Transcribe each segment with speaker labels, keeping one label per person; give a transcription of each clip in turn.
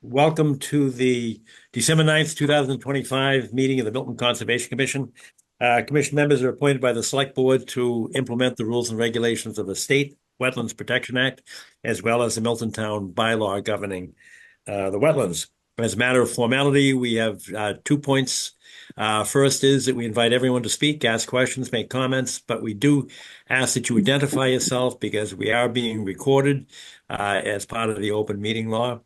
Speaker 1: Welcome to the December 9th, 2025 meeting of the Milton Conservation Commission. Commission members are appointed by the Select Board to implement the rules and regulations of the State Wetlands Protection Act, as well as the Milton Town bylaw governing the wetlands. As a matter of formality, we have 2 points. First is that we invite everyone to speak, ask questions, make comments, but we do ask that you identify yourself because we are being recorded as part of the open meeting law.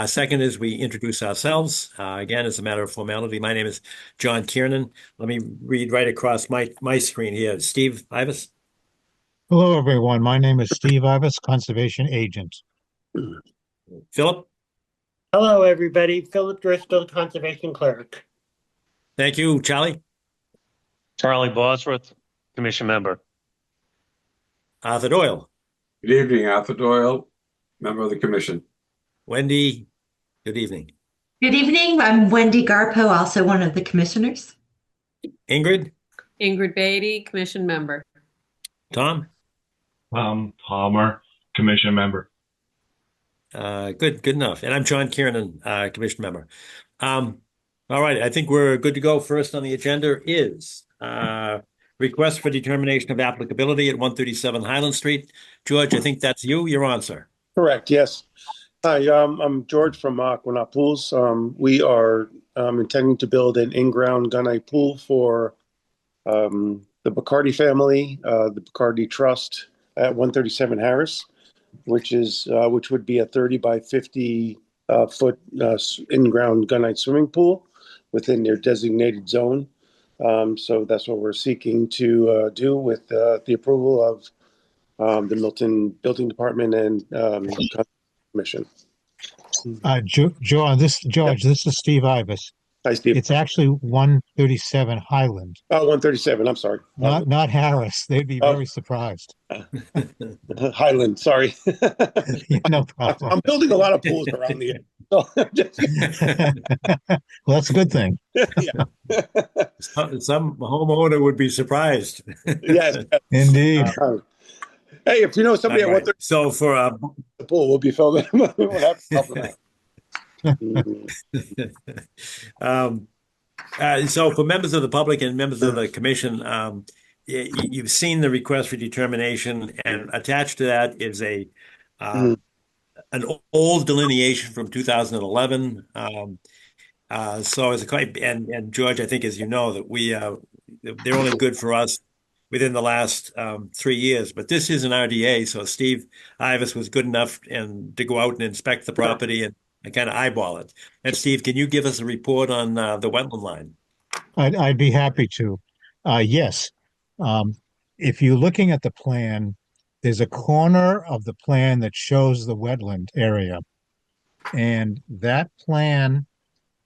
Speaker 1: Second is we introduce ourselves. Again, as a matter of formality, my name is John Kiernan. Let me read right across my screen here. Steve Ibis.
Speaker 2: Hello, everyone. My name is Steve Ibis, Conservation Agent.
Speaker 1: Philip.
Speaker 3: Hello, everybody. Philip Driscoll, Conservation Clerk.
Speaker 1: Thank you. Charlie.
Speaker 4: Charlie Bosworth, Commission Member.
Speaker 1: Arthur Doyle.
Speaker 5: Good evening, Arthur Doyle, member of the commission.
Speaker 1: Wendy. Good evening.
Speaker 6: Good evening. I'm Wendy Garpo, also one of the commissioners.
Speaker 1: Ingrid.
Speaker 7: Ingrid Beatty, Commission Member.
Speaker 1: Tom.
Speaker 8: Palmer, Commission Member.
Speaker 1: Good enough. And I'm John Kiernan, Commission Member. All right, I think we're good to go. First on the agenda is request for determination of applicability at 137 Highland Street. George, I think that's you. You're on, sir.
Speaker 9: Correct, yes. Hi, I'm George from Aquanaut Pools. We are intending to build an in-ground gunite pool for the Bacardi family, the Bacardi Trust at 137 Harris, which would be a 30 by 50 foot in-ground gunite swimming pool within their designated zone. So that's what we're seeking to do with the approval of the Milton Building Department and Commission.
Speaker 2: George, this is Steve Ibis.
Speaker 9: Hi, Steve.
Speaker 2: It's actually 137 Highland.
Speaker 9: Oh, 137. I'm sorry.
Speaker 2: Not Harris. They'd be very surprised.
Speaker 9: Highland. Sorry.
Speaker 2: No problem.
Speaker 9: I'm building a lot of pools around the area.
Speaker 2: Well, that's a good thing.
Speaker 9: Yeah.
Speaker 1: Some homeowner would be surprised.
Speaker 9: Yes.
Speaker 2: Indeed.
Speaker 9: Hey, if you know somebody at 130,
Speaker 1: so for
Speaker 9: the pool will be filming. We'll have to help them out.
Speaker 1: So for members of the public and members of the commission, you've seen the request for determination, and attached to that is an old delineation from 2011. So as and George, I think, as you know, that they're only good for us within the last 3 years. But this is an RDA, so Steve Ibis was good enough to go out and inspect the property and kind of eyeball it. And Steve, can you give us a report on the wetland line?
Speaker 2: I'd be happy to. Yes. If you're looking at the plan, there's a corner of the plan that shows the wetland area. And that plan,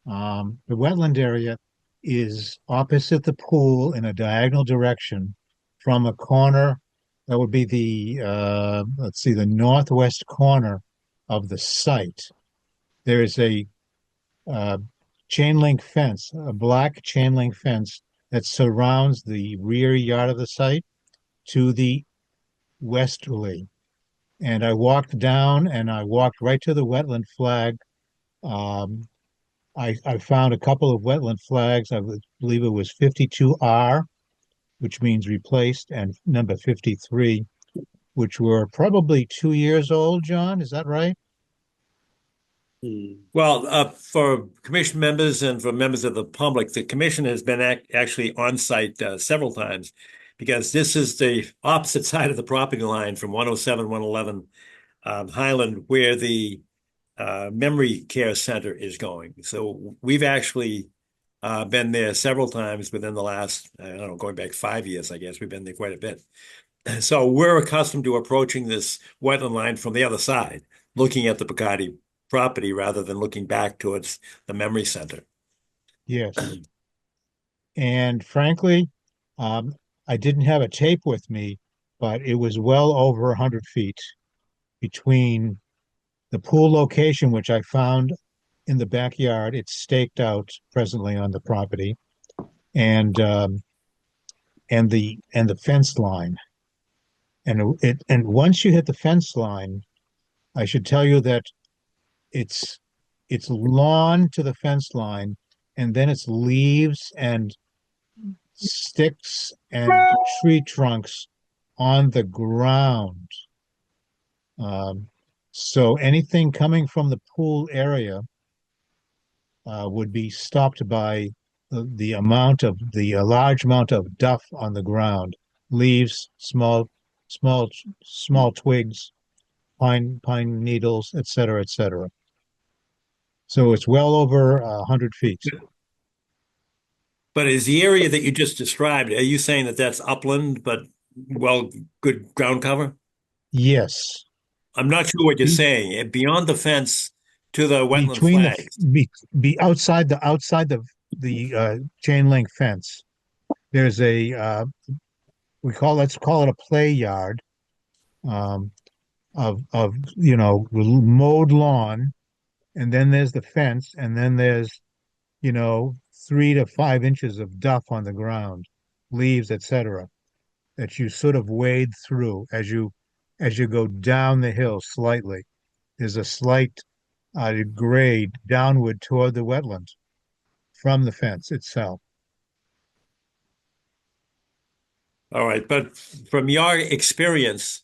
Speaker 2: the wetland area is opposite the pool in a diagonal direction from a corner that would be the northwest corner of the site. There is a chain link fence, a black chain link fence that surrounds the rear yard of the site to the westerly. And I walked down and I walked right to the wetland flag. I found a couple of wetland flags. I believe it was 52R, which means replaced, and number 53, which were probably 2 years old, John. Is that right?
Speaker 1: Well, for commission members and for members of the public, the commission has been actually on site several times, because this is the opposite side of the property line from 107, 111 Highland, where the memory care center is going. So we've actually been there several times within the last, I don't know, going back 5 years, I guess. We've been there quite a bit. So we're accustomed to approaching this wetland line from the other side, looking at the Bacardi property rather than looking back towards the memory center.
Speaker 2: Yes. And frankly, I didn't have a tape with me, but it was well over 100 feet between the pool location, which I found in the backyard. It's staked out presently on the property, and the fence line. And once you hit the fence line, I should tell you that it's it's lawn to the fence line, and then it's leaves and sticks and tree trunks on the ground. So anything coming from the pool area would be stopped by the large amount of duff on the ground, leaves, small twigs, pine needles, et cetera, et cetera. So it's well over 100 feet.
Speaker 1: But is the area that you just described, are you saying that that's upland, but well, good ground cover?
Speaker 2: Yes.
Speaker 1: I'm not sure what you're
Speaker 2: Be-
Speaker 1: saying. Beyond the fence to the wetland
Speaker 2: Between the
Speaker 1: flags.
Speaker 2: be outside the chain link fence, there's a let's call it a play yard um, of mowed lawn, and then there's the fence, and then there's 3 to 5 inches of duff on the ground, leaves, etc., that you sort of wade through as you go down the hill slightly. There's a slight grade downward toward the wetland from the fence itself.
Speaker 1: All right, but from your experience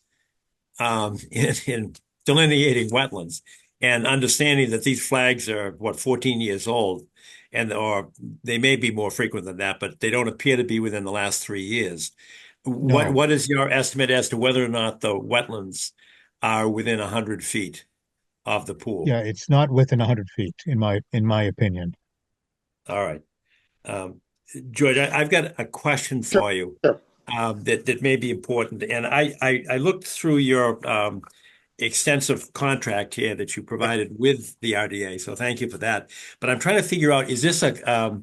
Speaker 1: in delineating wetlands and understanding that these flags are, what, 14 years old, or they may be more frequent than that, but they don't appear to be within the last 3 years.
Speaker 2: No.
Speaker 1: What is your estimate as to whether or not the wetlands are within 100 feet of the pool?
Speaker 2: Yeah, it's not within 100 feet, in my opinion.
Speaker 1: All right. George, I've got a question for you.
Speaker 9: Sure.
Speaker 1: That may be important. And I looked through your extensive contract here that you provided with the RDA, so thank you for that. But I'm trying to figure out, is this a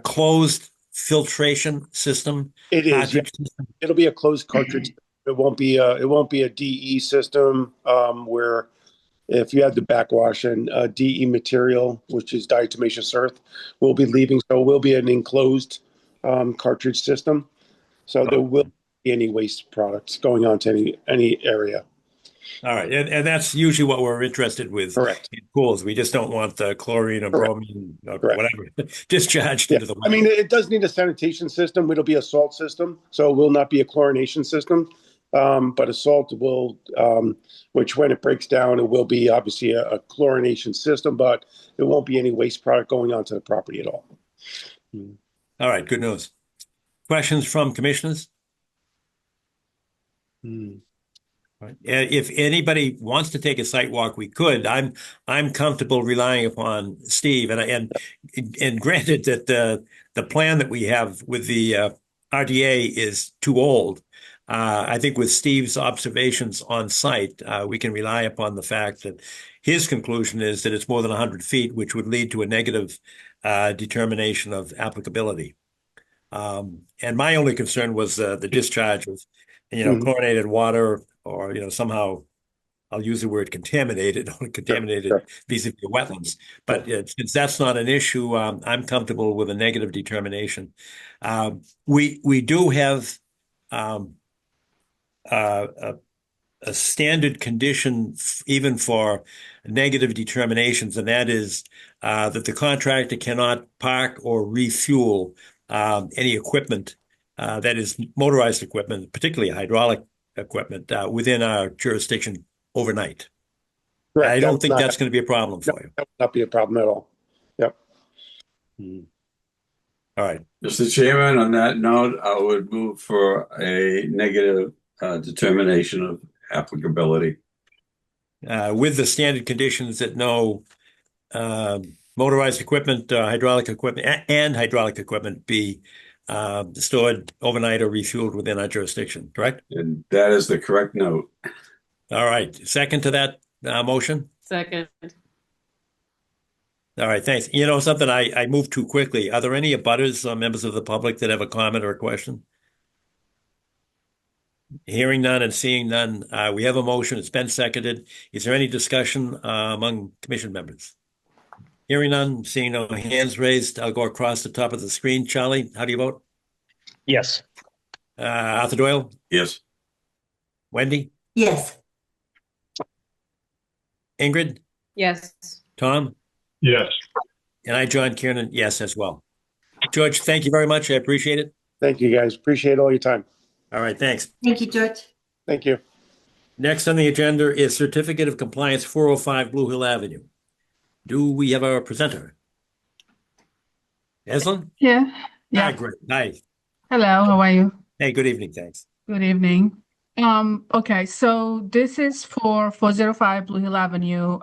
Speaker 1: closed filtration system?
Speaker 9: It is. Yeah.
Speaker 1: Cartridge system?
Speaker 9: It'll be a closed cartridge. It won't be a DE system where if you have the backwash and DE material, which is diatomaceous earth, will be leaving. So it will be an enclosed cartridge system. So there will be any waste products going on to any area.
Speaker 1: All right, and that's usually what we're interested with
Speaker 9: Correct.
Speaker 1: in pools. We just don't want the chlorine or
Speaker 9: Correct.
Speaker 1: bromine or
Speaker 9: Correct.
Speaker 1: whatever discharged
Speaker 9: Yeah.
Speaker 1: into the
Speaker 9: I mean,
Speaker 1: water.
Speaker 9: it does need a sanitation system. It'll be a salt system, so it will not be a chlorination system. But a salt will, which when it breaks down, it will be obviously a chlorination system, but there won't be any waste product going onto the property at all.
Speaker 1: All right, good news. Questions from commissioners? Right. If anybody wants to take a site walk, we could. I'm comfortable relying upon Steve, and granted that the plan that we have with the RDA is too old. I think with Steve's observations on site, we can rely upon the fact that his conclusion is that it's more than 100 feet, which would lead to a negative determination of applicability. And my only concern was the discharge of, chlorinated water, or somehow I'll use the word contaminated
Speaker 9: Sure.
Speaker 1: vis-a-vis wetlands. But since that's not an issue, I'm comfortable with a negative determination. We do have a standard condition even for negative determinations, and that is that the contractor cannot park or refuel any equipment that is motorized equipment, particularly hydraulic equipment, within our jurisdiction overnight.
Speaker 9: Correct.
Speaker 1: I don't think that's going to be a problem for you.
Speaker 9: That would not be a problem at all. Yep.
Speaker 1: All right.
Speaker 5: Mr. Chairman, on that note, I would move for a negative determination of applicability.
Speaker 1: With the standard conditions that no motorized equipment, hydraulic equipment, and hydraulic equipment be stored overnight or refueled within our jurisdiction, correct?
Speaker 5: And that is the correct note.
Speaker 1: All right. Second to that motion?
Speaker 7: Second.
Speaker 1: All right, thanks. You know something, I moved too quickly. Are there any abutters or members of the public that have a comment or a question? Hearing none and seeing none, we have a motion. It's been seconded. Is there any discussion among commission members? Hearing none, seeing no hands raised, I'll go across the top of the screen. Charlie, how do you vote?
Speaker 4: Yes.
Speaker 1: Arthur Doyle?
Speaker 5: Yes.
Speaker 1: Wendy?
Speaker 6: Yes.
Speaker 1: Ingrid?
Speaker 7: Yes.
Speaker 1: Tom?
Speaker 8: Yes.
Speaker 1: And I, John Kiernan, yes, as well. George, thank you very much. I appreciate it.
Speaker 9: Thank you, guys. Appreciate all your time.
Speaker 1: All right, thanks.
Speaker 6: Thank you, George.
Speaker 9: Thank you.
Speaker 1: Next on the agenda is Certificate of Compliance 405 Blue Hill Avenue. Do we have our presenter? Eslin?
Speaker 10: Yeah,
Speaker 1: Hi,
Speaker 10: yeah.
Speaker 1: great. Hi.
Speaker 10: Hello, how are you?
Speaker 1: Hey, good evening. Thanks.
Speaker 10: Good evening. Okay, so this is for 405 Blue Hill Avenue.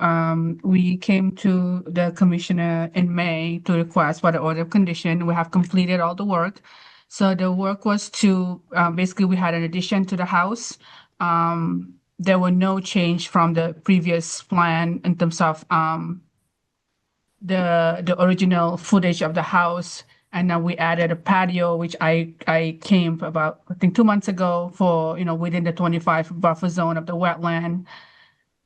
Speaker 10: We came to the commissioner in May to request for the order of condition. We have completed all the work. So the work was to, basically we had an addition to the house. There were no change from the previous plan in terms of, the original footage of the house, and then we added a patio, which I came about I think 2 months ago for within the 25 buffer zone of the wetland,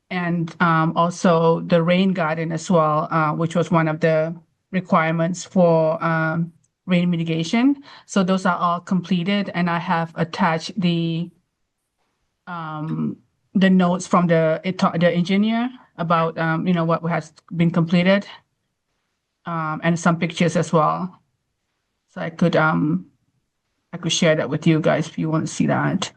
Speaker 10: and also the rain garden as well, which was one of the requirements for rain mitigation. So those are all completed, and I have attached the notes from the engineer about what has been completed, and some pictures as well. So I could share that with you guys if you want to see that.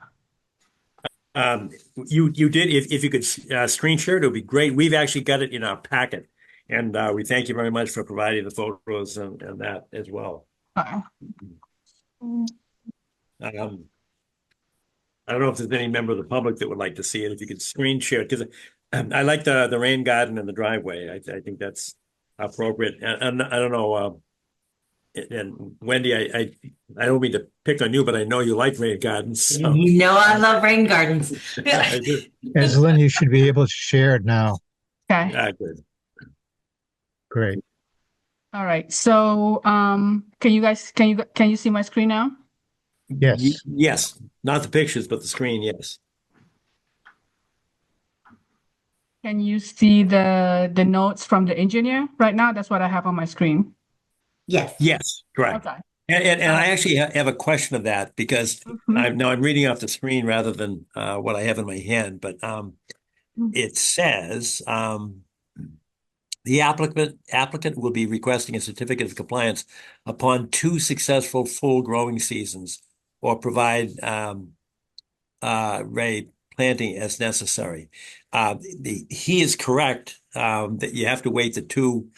Speaker 1: You did, if you could screen share it would be great. We've actually got it in our packet, and we thank you very much for providing the photos and that as well.
Speaker 10: Uh,
Speaker 1: I don't know if there's any member of the public that would like to see it. If you could screen share it, because I like the rain garden and the driveway. I think that's appropriate. And I don't know, and Wendy, I don't mean to pick on you, but I know you like rain gardens. So.
Speaker 6: You know I love rain gardens.
Speaker 1: I do.
Speaker 2: Eslin, you should be able to share it now.
Speaker 10: Okay.
Speaker 1: Good.
Speaker 2: Great.
Speaker 10: All right. So can you see my screen now?
Speaker 2: Yes.
Speaker 1: Yes, not the pictures, but the screen. Yes.
Speaker 10: Can you see the notes from the engineer right now? That's what I have on my screen.
Speaker 6: Yes.
Speaker 1: Yes, correct.
Speaker 10: Okay.
Speaker 1: And I actually have a question of that because
Speaker 10: Mhm.
Speaker 1: I'm reading off the screen rather than what I have in my hand. But it says the applicant will be requesting a certificate of compliance upon 2 successful full growing seasons, or provide ray planting as necessary. He is correct that you have to wait the 2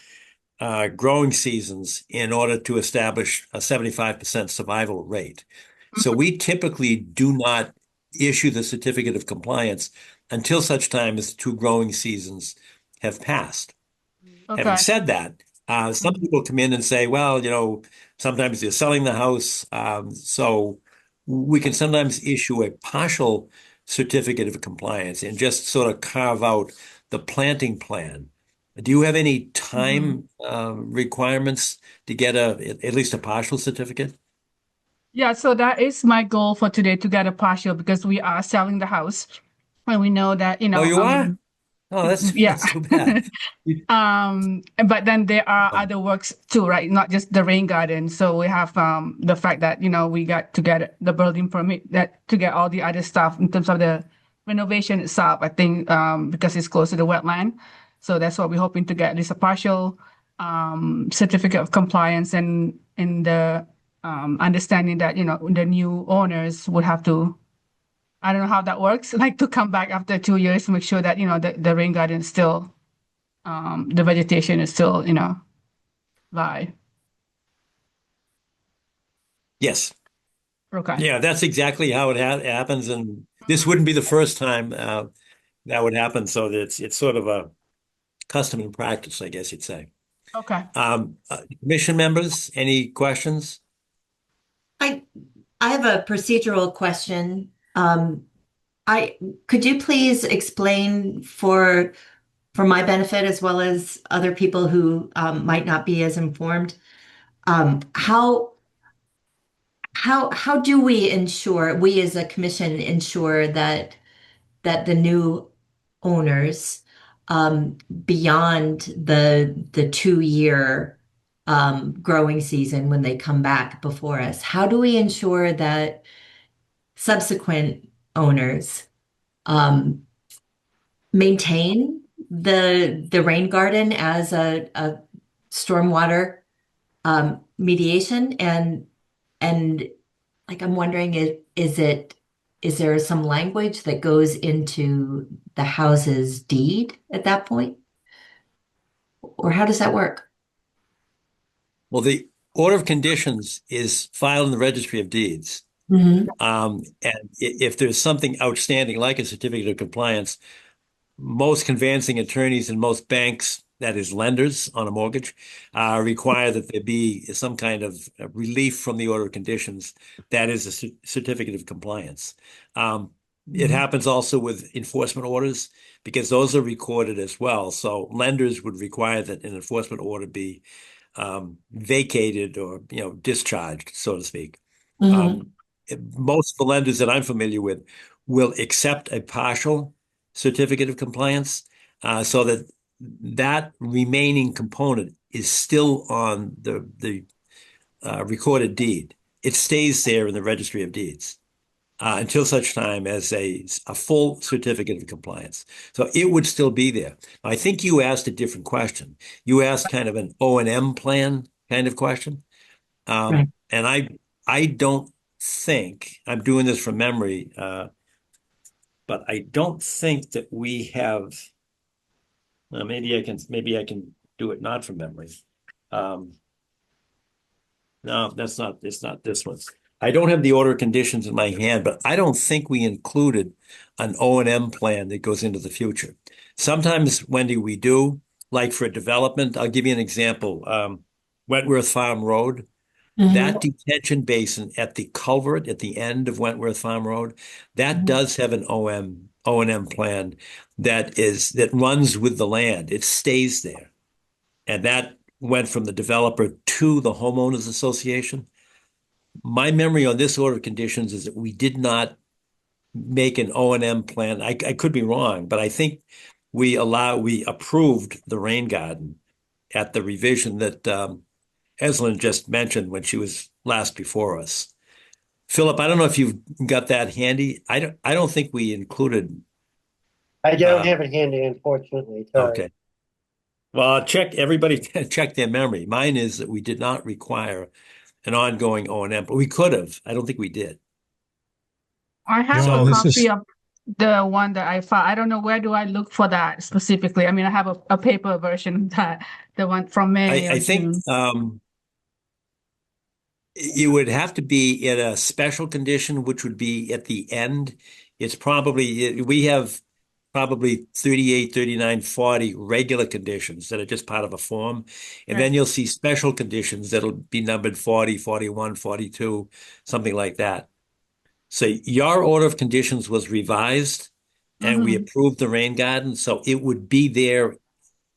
Speaker 1: growing seasons in order to establish a 75% survival rate. So we typically do not issue the certificate of compliance until such time as the 2 growing seasons have passed.
Speaker 10: Okay.
Speaker 1: Having said that, some people come in and say, well, sometimes they're selling the house, so we can sometimes issue a partial certificate of compliance and just sort of carve out the planting plan. Do you have any time requirements to get at least a partial certificate?
Speaker 10: Yeah, so that is my goal for today, to get a partial, because we are selling the house, and we know that
Speaker 1: Oh, you are? Oh, that's too bad.
Speaker 10: But then there are other works too, right? Not just the rain garden. So we have the fact that we got to get the building permit, that to get all the other stuff in terms of the renovation itself. I think because it's close to the wetland, so that's what we're hoping to get, at least a partial certificate of compliance, and in the understanding that the new owners would have to. I don't know how that works, like to come back after 2 years to make sure that, the rain garden is still, the vegetation is still, live.
Speaker 1: Yes.
Speaker 10: Okay.
Speaker 1: Yeah, that's exactly how it happens. And this wouldn't be the first time that would happen. So it's sort of a custom and practice, I guess you'd say.
Speaker 10: Okay.
Speaker 1: Commission members, any questions?
Speaker 6: I have a procedural question. Could you please explain for my benefit, as well as other people who might not be as informed, how do we as a commission ensure that the new owners, beyond the 2-year growing season, when they come back before us, how do we ensure that subsequent owners maintain the rain garden as a stormwater mediation, and like I'm wondering, is there some language that goes into the house's deed at that point? Or how does that work?
Speaker 1: Well, the order of conditions is filed in the Registry of Deeds.
Speaker 6: Mhm.
Speaker 1: And if there's something outstanding, like a certificate of compliance, most conveyancing attorneys and most banks, that is lenders on a mortgage, require that there be some kind of relief from the order of conditions. That is a certificate of compliance. It happens also with enforcement orders because those are recorded as well. So lenders would require that an enforcement order be vacated or discharged, so to speak.
Speaker 6: Mhm.
Speaker 1: Most of the lenders that I'm familiar with will accept a partial certificate of compliance, so that that remaining component is still on the recorded deed. It stays there in the Registry of Deeds until such time as a full certificate of compliance. So it would still be there. I think you asked a different question. You asked kind of an O&M plan kind of question.
Speaker 6: Right.
Speaker 1: And I don't think, I'm doing this from memory, but I don't think that we have, maybe I can do it not from memory. No, it's not this one. I don't have the order of conditions in my hand, but I don't think we included an O&M plan that goes into the future. Sometimes, Wendy, we do, like for a development. I'll give you an example. Wentworth Farm Road, that detention basin at the culvert at the end of Wentworth Farm Road, that does have an O&M plan that runs with the land. It stays there. And that went from the developer to the homeowners association. My memory on this order of conditions is that we did not make an O&M plan. I could be wrong, but I think we approved the rain garden at the revision that Eslyn just mentioned when she was last before us. Philip, I don't know if you've got that handy. I don't think we included.
Speaker 3: I don't have it handy, unfortunately. Sorry.
Speaker 1: Okay. Well, everybody check their memory. Mine is that we did not require an ongoing O&M, but we could have. I don't think we did.
Speaker 10: I have
Speaker 1: So
Speaker 10: a
Speaker 2: this is-
Speaker 10: copy of the one that I found. I don't know where do I look for that specifically. I mean, I have a paper version of that, the one from May
Speaker 1: I
Speaker 10: or
Speaker 1: think
Speaker 10: June.
Speaker 1: it would have to be in a special condition, which would be at the end. We have probably 38, 39, 40 regular conditions that are just part of a form. And then
Speaker 10: Right.
Speaker 1: you'll see special conditions that'll be numbered 40, 41, 42, something like that. So your order of conditions was revised and we approved the rain garden. So it would be there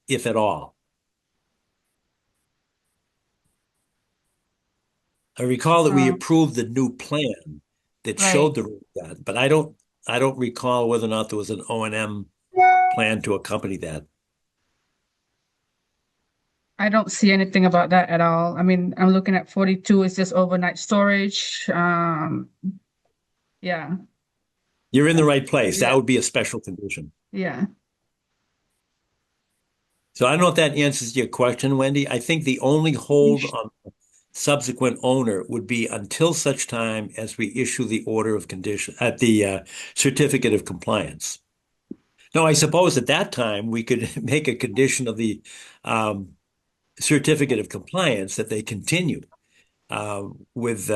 Speaker 1: if at all. I recall that we
Speaker 10: Um,
Speaker 1: approved the new plan that
Speaker 10: right.
Speaker 1: showed the rain garden, but I don't recall whether or not there was an O&M plan to accompany that.
Speaker 10: I don't see anything about that at all. I mean, I'm looking at 42, it's just overnight storage. Yeah,
Speaker 1: You're in the right place. That
Speaker 10: Yeah.
Speaker 1: would be a special condition.
Speaker 10: yeah.
Speaker 1: So I don't know if that answers your question, Wendy. I think the only hold on the subsequent owner would be until such time as we issue the order of condition at the certificate of compliance. No, I suppose at that time we could make a condition of the certificate of compliance that they continue with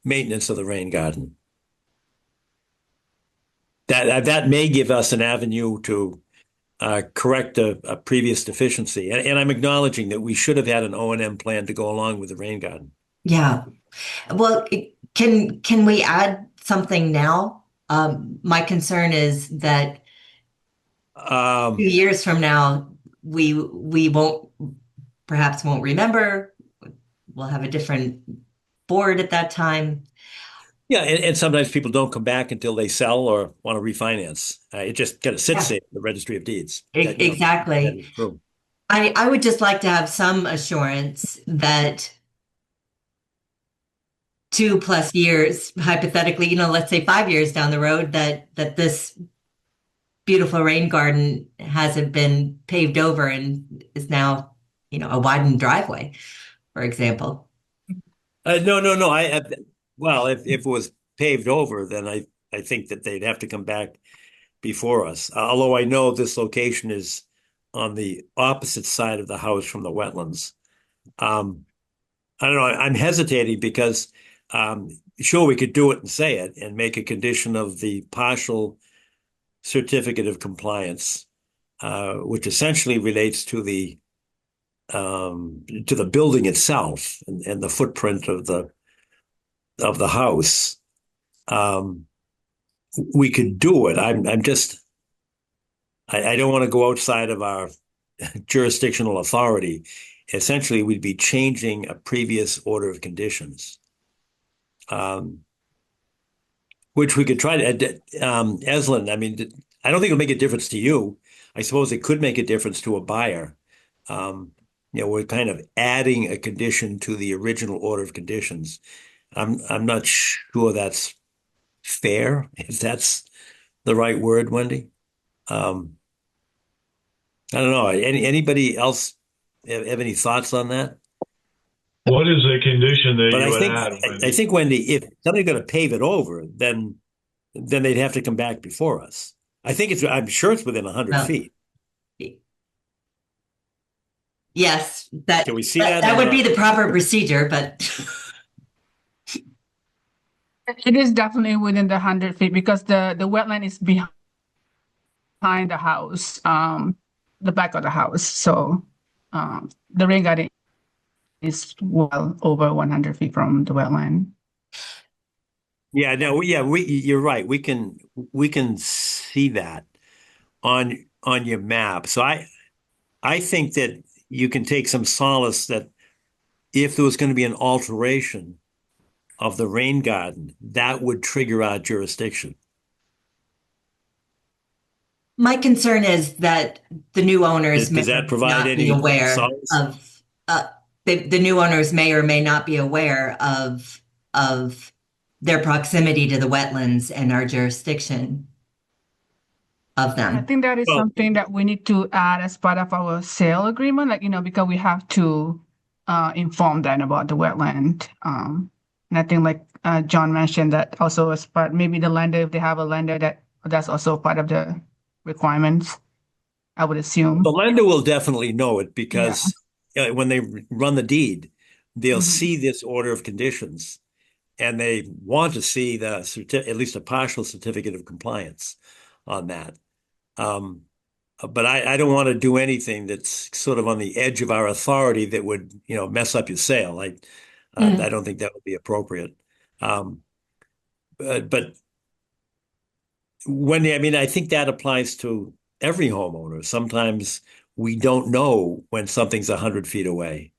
Speaker 1: maintenance of the rain garden. That may give us an avenue to correct a previous deficiency. And I'm acknowledging that we should have had an O&M plan to go along with the rain garden.
Speaker 6: Yeah. Well, can we add something now? My concern is that 2 years from now, we perhaps won't remember. We'll have a different board at that time.
Speaker 1: Yeah, and sometimes people don't come back until they sell or want to refinance. It just kind of sits there in the Registry of Deeds. That
Speaker 6: Exactly.
Speaker 1: is true.
Speaker 6: I would just like to have some assurance that 2+ years, hypothetically, let's say 5 years down the road, that this beautiful rain garden hasn't been paved over and is now a widened driveway, for example.
Speaker 1: No. Well, if it was paved over, then I think that they'd have to come back before us. Although I know this location is on the opposite side of the house from the wetlands. I don't know. I'm hesitating because sure, we could do it and say it and make a condition of the partial certificate of compliance, which essentially relates to the building itself and the footprint of the house. We could do it. I'm just I don't want to go outside of our jurisdictional authority. Essentially, we'd be changing a previous order of conditions, which we could try to. Eslin, I mean, I don't think it'll make a difference to you. I suppose it could make a difference to a buyer. We're kind of adding a condition to the original order of conditions. I'm not sure that's fair, if that's the right word, Wendy. I don't know. Anybody else have any thoughts on that?
Speaker 8: What is the condition that
Speaker 1: But
Speaker 8: you
Speaker 1: I
Speaker 8: would
Speaker 1: think
Speaker 8: add,
Speaker 1: I
Speaker 8: Wendy?
Speaker 1: think, Wendy, if somebody's going to pave it over, then they'd have to come back before us. I'm sure it's within 100
Speaker 6: Well,
Speaker 1: feet.
Speaker 6: yes,
Speaker 1: Can we see that
Speaker 6: that
Speaker 1: in
Speaker 6: would be
Speaker 1: the-
Speaker 6: the proper procedure, but
Speaker 10: It is definitely within the 100 feet because the wetland is behind the house, the back of the house. So the rain garden is well over 100 feet from the wetland.
Speaker 1: Yeah, no, yeah, you're right. We can see that on your map. So I think that you can take some solace that if there was going to be an alteration of the rain garden, that would trigger our jurisdiction.
Speaker 6: my concern is that the new owners may
Speaker 1: Does that
Speaker 6: or may
Speaker 1: provide
Speaker 6: not be
Speaker 1: any
Speaker 6: aware
Speaker 1: solace?
Speaker 6: of the new owners may or may not be aware of their proximity to the wetlands and our jurisdiction of
Speaker 10: I
Speaker 6: them.
Speaker 10: think that is
Speaker 1: Well-
Speaker 10: something that we need to add as part of our sale agreement, because we have to inform them about the wetland. And I think like John mentioned that also as part, maybe the lender, if they have a lender that's also part of the requirements, I would assume.
Speaker 1: The lender will definitely know it because when they run the deed, they'll
Speaker 10: Mhm.
Speaker 1: see this order of conditions and they want to see at least a partial certificate of compliance on that. But I don't want to do anything that's sort of on the edge of our authority that would, mess up your sale. I don't think that would be appropriate. But Wendy, I mean, I think that applies to every homeowner. Sometimes we don't know when something's 100 feet away.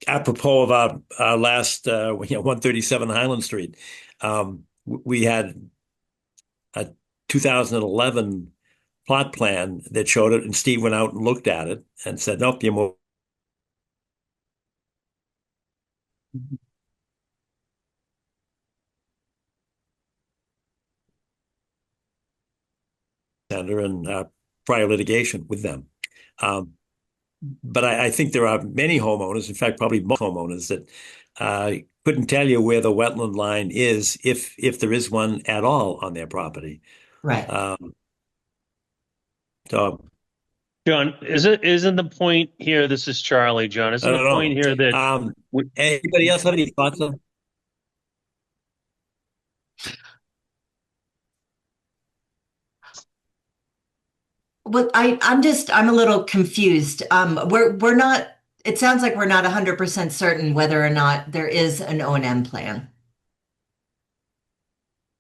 Speaker 1: Apropos of our last, 137 Highland Street, we had a 2011 plot plan that showed it, and Steve went out and looked at it and said, "Nope, you move." Center and prior litigation with them. But I think there are many homeowners, in fact, probably most homeowners that couldn't tell you where the wetland line is if there is one at all on their property.
Speaker 6: Right.
Speaker 1: So
Speaker 4: John, isn't the point here, this is Charlie, John,
Speaker 1: I
Speaker 4: isn't
Speaker 1: don't
Speaker 4: the point
Speaker 1: know.
Speaker 4: here that
Speaker 1: Anybody else have any thoughts on?
Speaker 6: Well, I'm a little confused. We're not, it sounds like we're not 100% certain whether or not there is an O&M plan.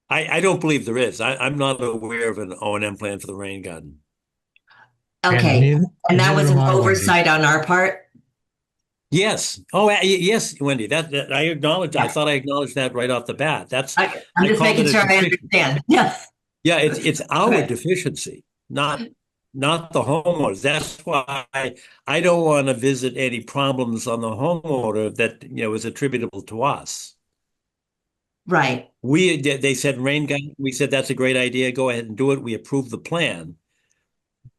Speaker 1: I don't believe there is. I'm not aware of an O&M plan for the rain garden.
Speaker 6: Okay. And that
Speaker 2: neither
Speaker 6: was an
Speaker 2: am I, Wendy.
Speaker 6: oversight on our part.
Speaker 1: Yes. Oh, yes, Wendy. That I acknowledge. I thought I acknowledged that right off the bat. I'm
Speaker 6: I'm just making sure I understand. Yeah.
Speaker 1: Yeah, it's our
Speaker 6: Okay.
Speaker 1: deficiency, not the homeowners. That's why I don't want to visit any problems on the homeowner that is attributable to us.
Speaker 6: Right.
Speaker 1: They said rain garden. We said that's a great idea. Go ahead and do it. We approved the plan,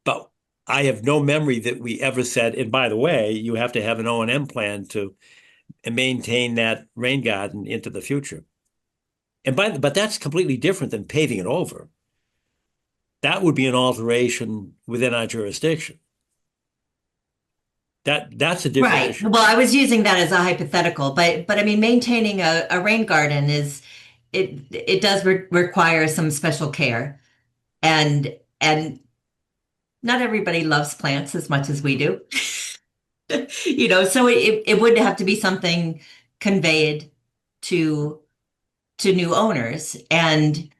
Speaker 1: but I have no memory that we ever said, and by the way, you have to have an O&M plan to maintain that rain garden into the future. But that's completely different than paving it over. That would be an alteration within our jurisdiction. That's a different
Speaker 6: Right.
Speaker 1: issue.
Speaker 6: Well, I was using that as a hypothetical, but I mean, maintaining a rain garden it does require some special care, and not everybody loves plants as much as we do. So it would have to be something conveyed to new owners, and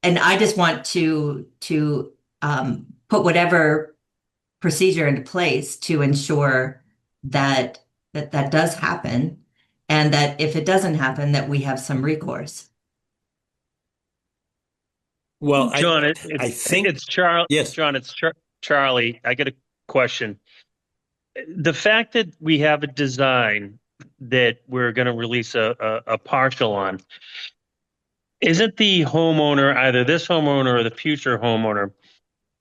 Speaker 6: I just want to put whatever procedure into place to ensure that that does happen, and that if it doesn't happen, that we have some recourse.
Speaker 1: Well,
Speaker 4: John,
Speaker 1: I think
Speaker 4: it's Charlie.
Speaker 1: yes.
Speaker 4: John, it's Charlie. I get a question. The fact that we have a design that we're going to release a partial on, isn't the homeowner, either this homeowner or the future homeowner,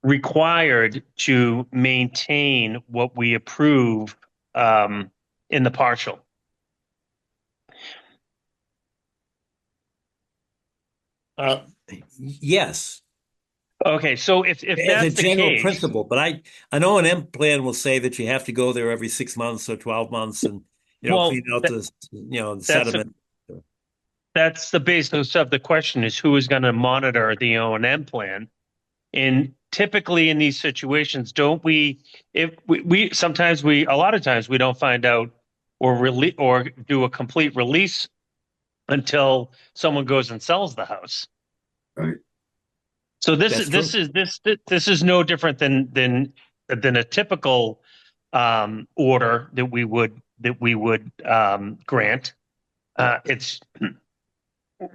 Speaker 4: required to maintain what we approve in the partial?
Speaker 1: Yes,
Speaker 4: Okay, so if
Speaker 1: as a
Speaker 4: that's the
Speaker 1: general
Speaker 4: case,
Speaker 1: principle, but an O&M plan will say that you have to go there every 6 months or 12 months and
Speaker 4: well,
Speaker 1: clean out the the
Speaker 4: that's
Speaker 1: sediment.
Speaker 4: that's the basis of the question: is who is going to monitor the O&M plan? And typically in these situations, don't we? If we sometimes a lot of times we don't find out or do a complete release until someone goes and sells the house.
Speaker 5: Right.
Speaker 4: So this
Speaker 1: That's
Speaker 4: this is no different than a typical order that we would grant. It's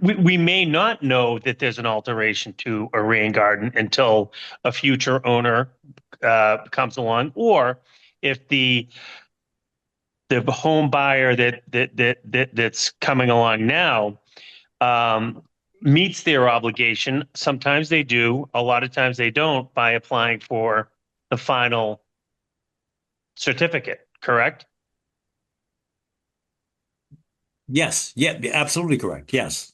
Speaker 4: we may not know that there's an alteration to a rain garden until a future owner comes along, or if the home buyer that's coming along now meets their obligation. Sometimes they do, a lot of times they don't, by applying for the final certificate, correct?
Speaker 1: Yes, yeah, absolutely correct. Yes.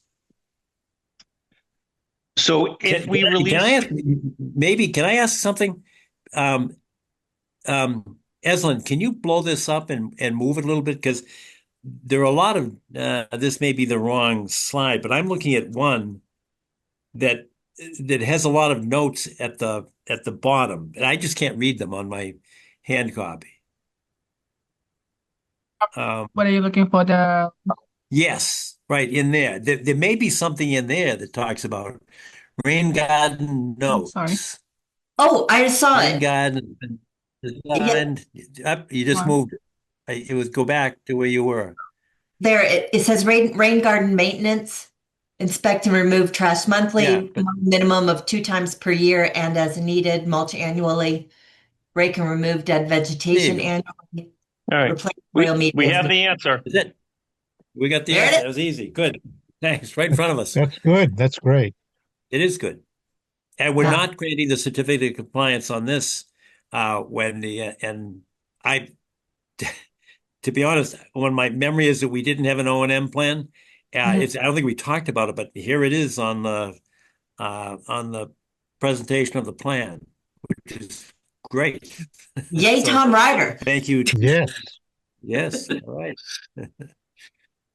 Speaker 4: So if we release,
Speaker 1: can I ask, can I ask something? Eslin, can you blow this up and move it a little bit? Because there are a lot of, this may be the wrong slide, but I'm looking at one that has a lot of notes at the bottom, and I just can't read them on my hand copy.
Speaker 10: What are you looking for?
Speaker 1: Yes, right in there. There may be something in there that talks about rain garden
Speaker 10: I'm sorry.
Speaker 1: notes.
Speaker 6: Oh, I saw
Speaker 1: Rain
Speaker 6: it.
Speaker 1: garden
Speaker 6: Yeah,
Speaker 1: designed. You just
Speaker 10: One.
Speaker 1: moved. It was go back to where you were.
Speaker 6: there it says rain garden maintenance. Inspect and remove trash
Speaker 1: Yeah,
Speaker 6: monthly, minimum of 2 times per year, and as needed, mulch annually. Rake and remove dead vegetation
Speaker 1: go.
Speaker 6: annually.
Speaker 4: all right,
Speaker 6: Replace soil
Speaker 4: we
Speaker 6: media.
Speaker 4: have the answer.
Speaker 1: Is it? We got the
Speaker 6: There it
Speaker 1: answer.
Speaker 6: is.
Speaker 1: That was easy. Good. Thanks. Right in front of us.
Speaker 2: That's good. That's great.
Speaker 1: It is good. And we're
Speaker 6: Yeah.
Speaker 1: not granting the certificate of compliance on this and I to be honest, when my memory is that we didn't have an O&M plan.
Speaker 6: Mhm.
Speaker 1: I don't think we talked about it, but here it is on the presentation of the plan, which is great.
Speaker 6: Yay,
Speaker 1: So,
Speaker 6: Tom Ryder.
Speaker 1: thank you.
Speaker 2: Yes.
Speaker 1: Yes. All right.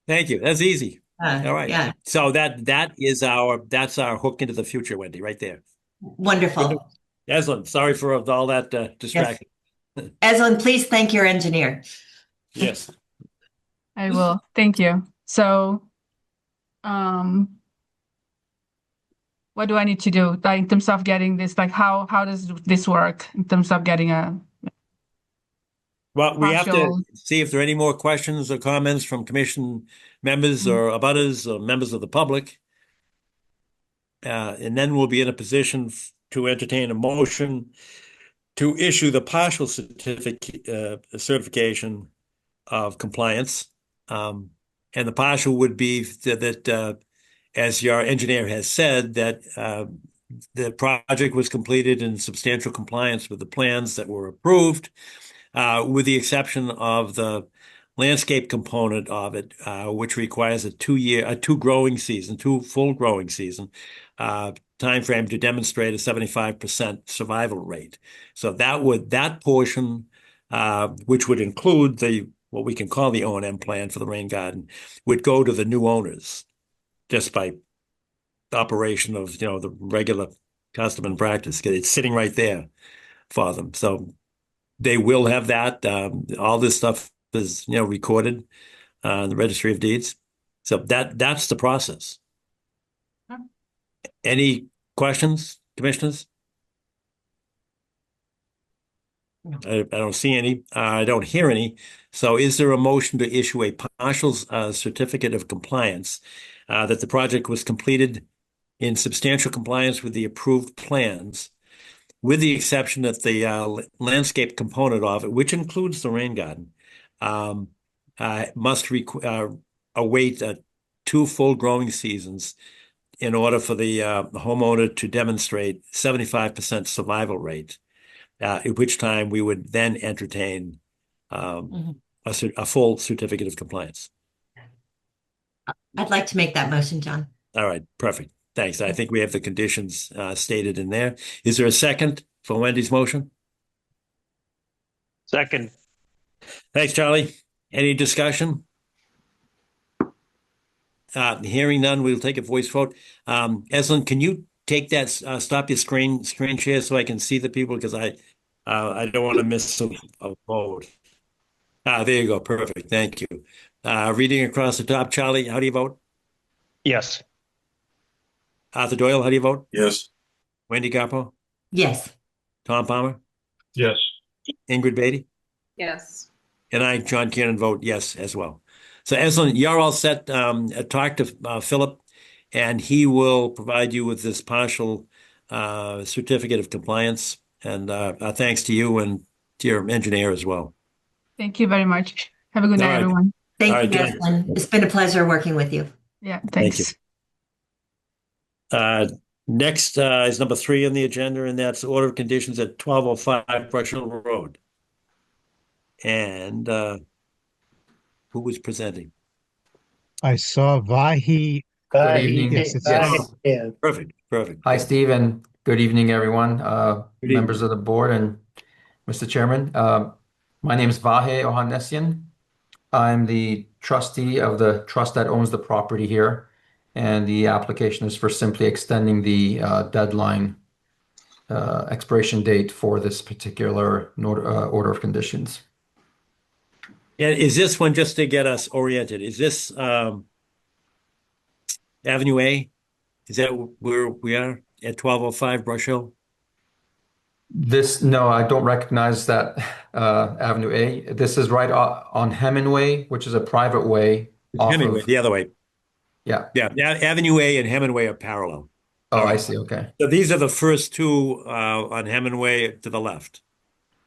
Speaker 1: Thank you. That's easy. All right.
Speaker 6: Yeah,
Speaker 1: So that's our hook into the future, Wendy, right there.
Speaker 6: wonderful.
Speaker 1: Eslin, sorry for all that distraction.
Speaker 6: Eslin, please thank your engineer.
Speaker 1: Yes.
Speaker 10: I will. Thank you. So, what do I need to do? Like in terms of getting this, like how does this work in terms of getting a
Speaker 1: Well, we have to
Speaker 10: partial?
Speaker 1: see if there are any more questions or comments from commission members or abutters or members of the public. And then we'll be in a position to entertain a motion to issue the partial certification of compliance. And the partial would be that as your engineer has said, that the project was completed in substantial compliance with the plans that were approved, with the exception of the landscape component of it, which requires a two full growing season, timeframe to demonstrate a 75% survival rate. So that portion, which would include what we can call the O&M plan for the rain garden, would go to the new owners just by operation of, the regular custom and practice. It's sitting right there for them. So they will have that. All this stuff is, recorded in the Registry of Deeds. So that's the process. Any questions, commissioners? I don't see any. I don't hear any. So is there a motion to issue a partial certificate of compliance that the project was completed in substantial compliance with the approved plans, with the exception that the landscape component of it, which includes the rain garden, must await 2 full growing seasons in order for the homeowner to demonstrate 75% survival rate, at which time we would then entertain a full certificate of compliance.
Speaker 6: I'd like to make that motion, John.
Speaker 1: All right, perfect. Thanks. I think we have the conditions stated in there. Is there a second for Wendy's motion?
Speaker 4: Second.
Speaker 1: Thanks, Charlie. Any discussion? Hearing none, we'll take a voice vote. Eslin, can you take that, stop your screen share so I can see the people? Because I don't want to miss a vote. There you go. Perfect. Thank you. Reading across the top, Charlie, how do you vote?
Speaker 4: Yes.
Speaker 1: Arthur Doyle, how do you vote?
Speaker 5: Yes.
Speaker 1: Wendy Garpo?
Speaker 6: Yes.
Speaker 1: Tom Palmer?
Speaker 8: Yes.
Speaker 1: Ingrid Beatty?
Speaker 7: Yes.
Speaker 1: And I, John Kiernan, vote yes as well. So, Eslin, you're all set. Talk to Philip, and he will provide you with this partial certificate of compliance. And thanks to you and to your engineer as well.
Speaker 10: Thank you very much. Have a good
Speaker 1: All
Speaker 10: night,
Speaker 1: right.
Speaker 10: everyone.
Speaker 6: Thank
Speaker 1: All
Speaker 6: you,
Speaker 1: right, good.
Speaker 6: Eslin. It's been a pleasure working with you.
Speaker 10: Yeah,
Speaker 1: Thank you.
Speaker 10: thanks.
Speaker 1: Next is number 3 on the agenda, and that's order of conditions at 1205 Brush Hill Road. And who was presenting?
Speaker 2: I saw Vahi.
Speaker 3: Good
Speaker 11: evening.
Speaker 2: Yes, it's
Speaker 3: Yeah.
Speaker 1: Perfect.
Speaker 11: Hi, Steve, and good evening, everyone,
Speaker 1: Good
Speaker 11: members
Speaker 1: evening.
Speaker 11: of the board and Mr. Chairman. My name is Vahe Ohanessian. I'm the trustee of the trust that owns the property here, and the application is for simply extending the deadline expiration date for this particular order of conditions.
Speaker 1: And is this one, just to get us oriented, is this Avenue A? Is that where we are at 1205 Brush Hill?
Speaker 11: No, I don't recognize that Avenue A. This is right on Hemingway, which is a private way off
Speaker 1: Hemingway,
Speaker 11: of.
Speaker 1: the other way.
Speaker 11: Yeah.
Speaker 1: Yeah, Avenue A and Hemingway are parallel.
Speaker 11: Oh,
Speaker 1: All
Speaker 11: I
Speaker 1: right.
Speaker 11: see. Okay.
Speaker 1: So these are the first two on Hemingway to the left.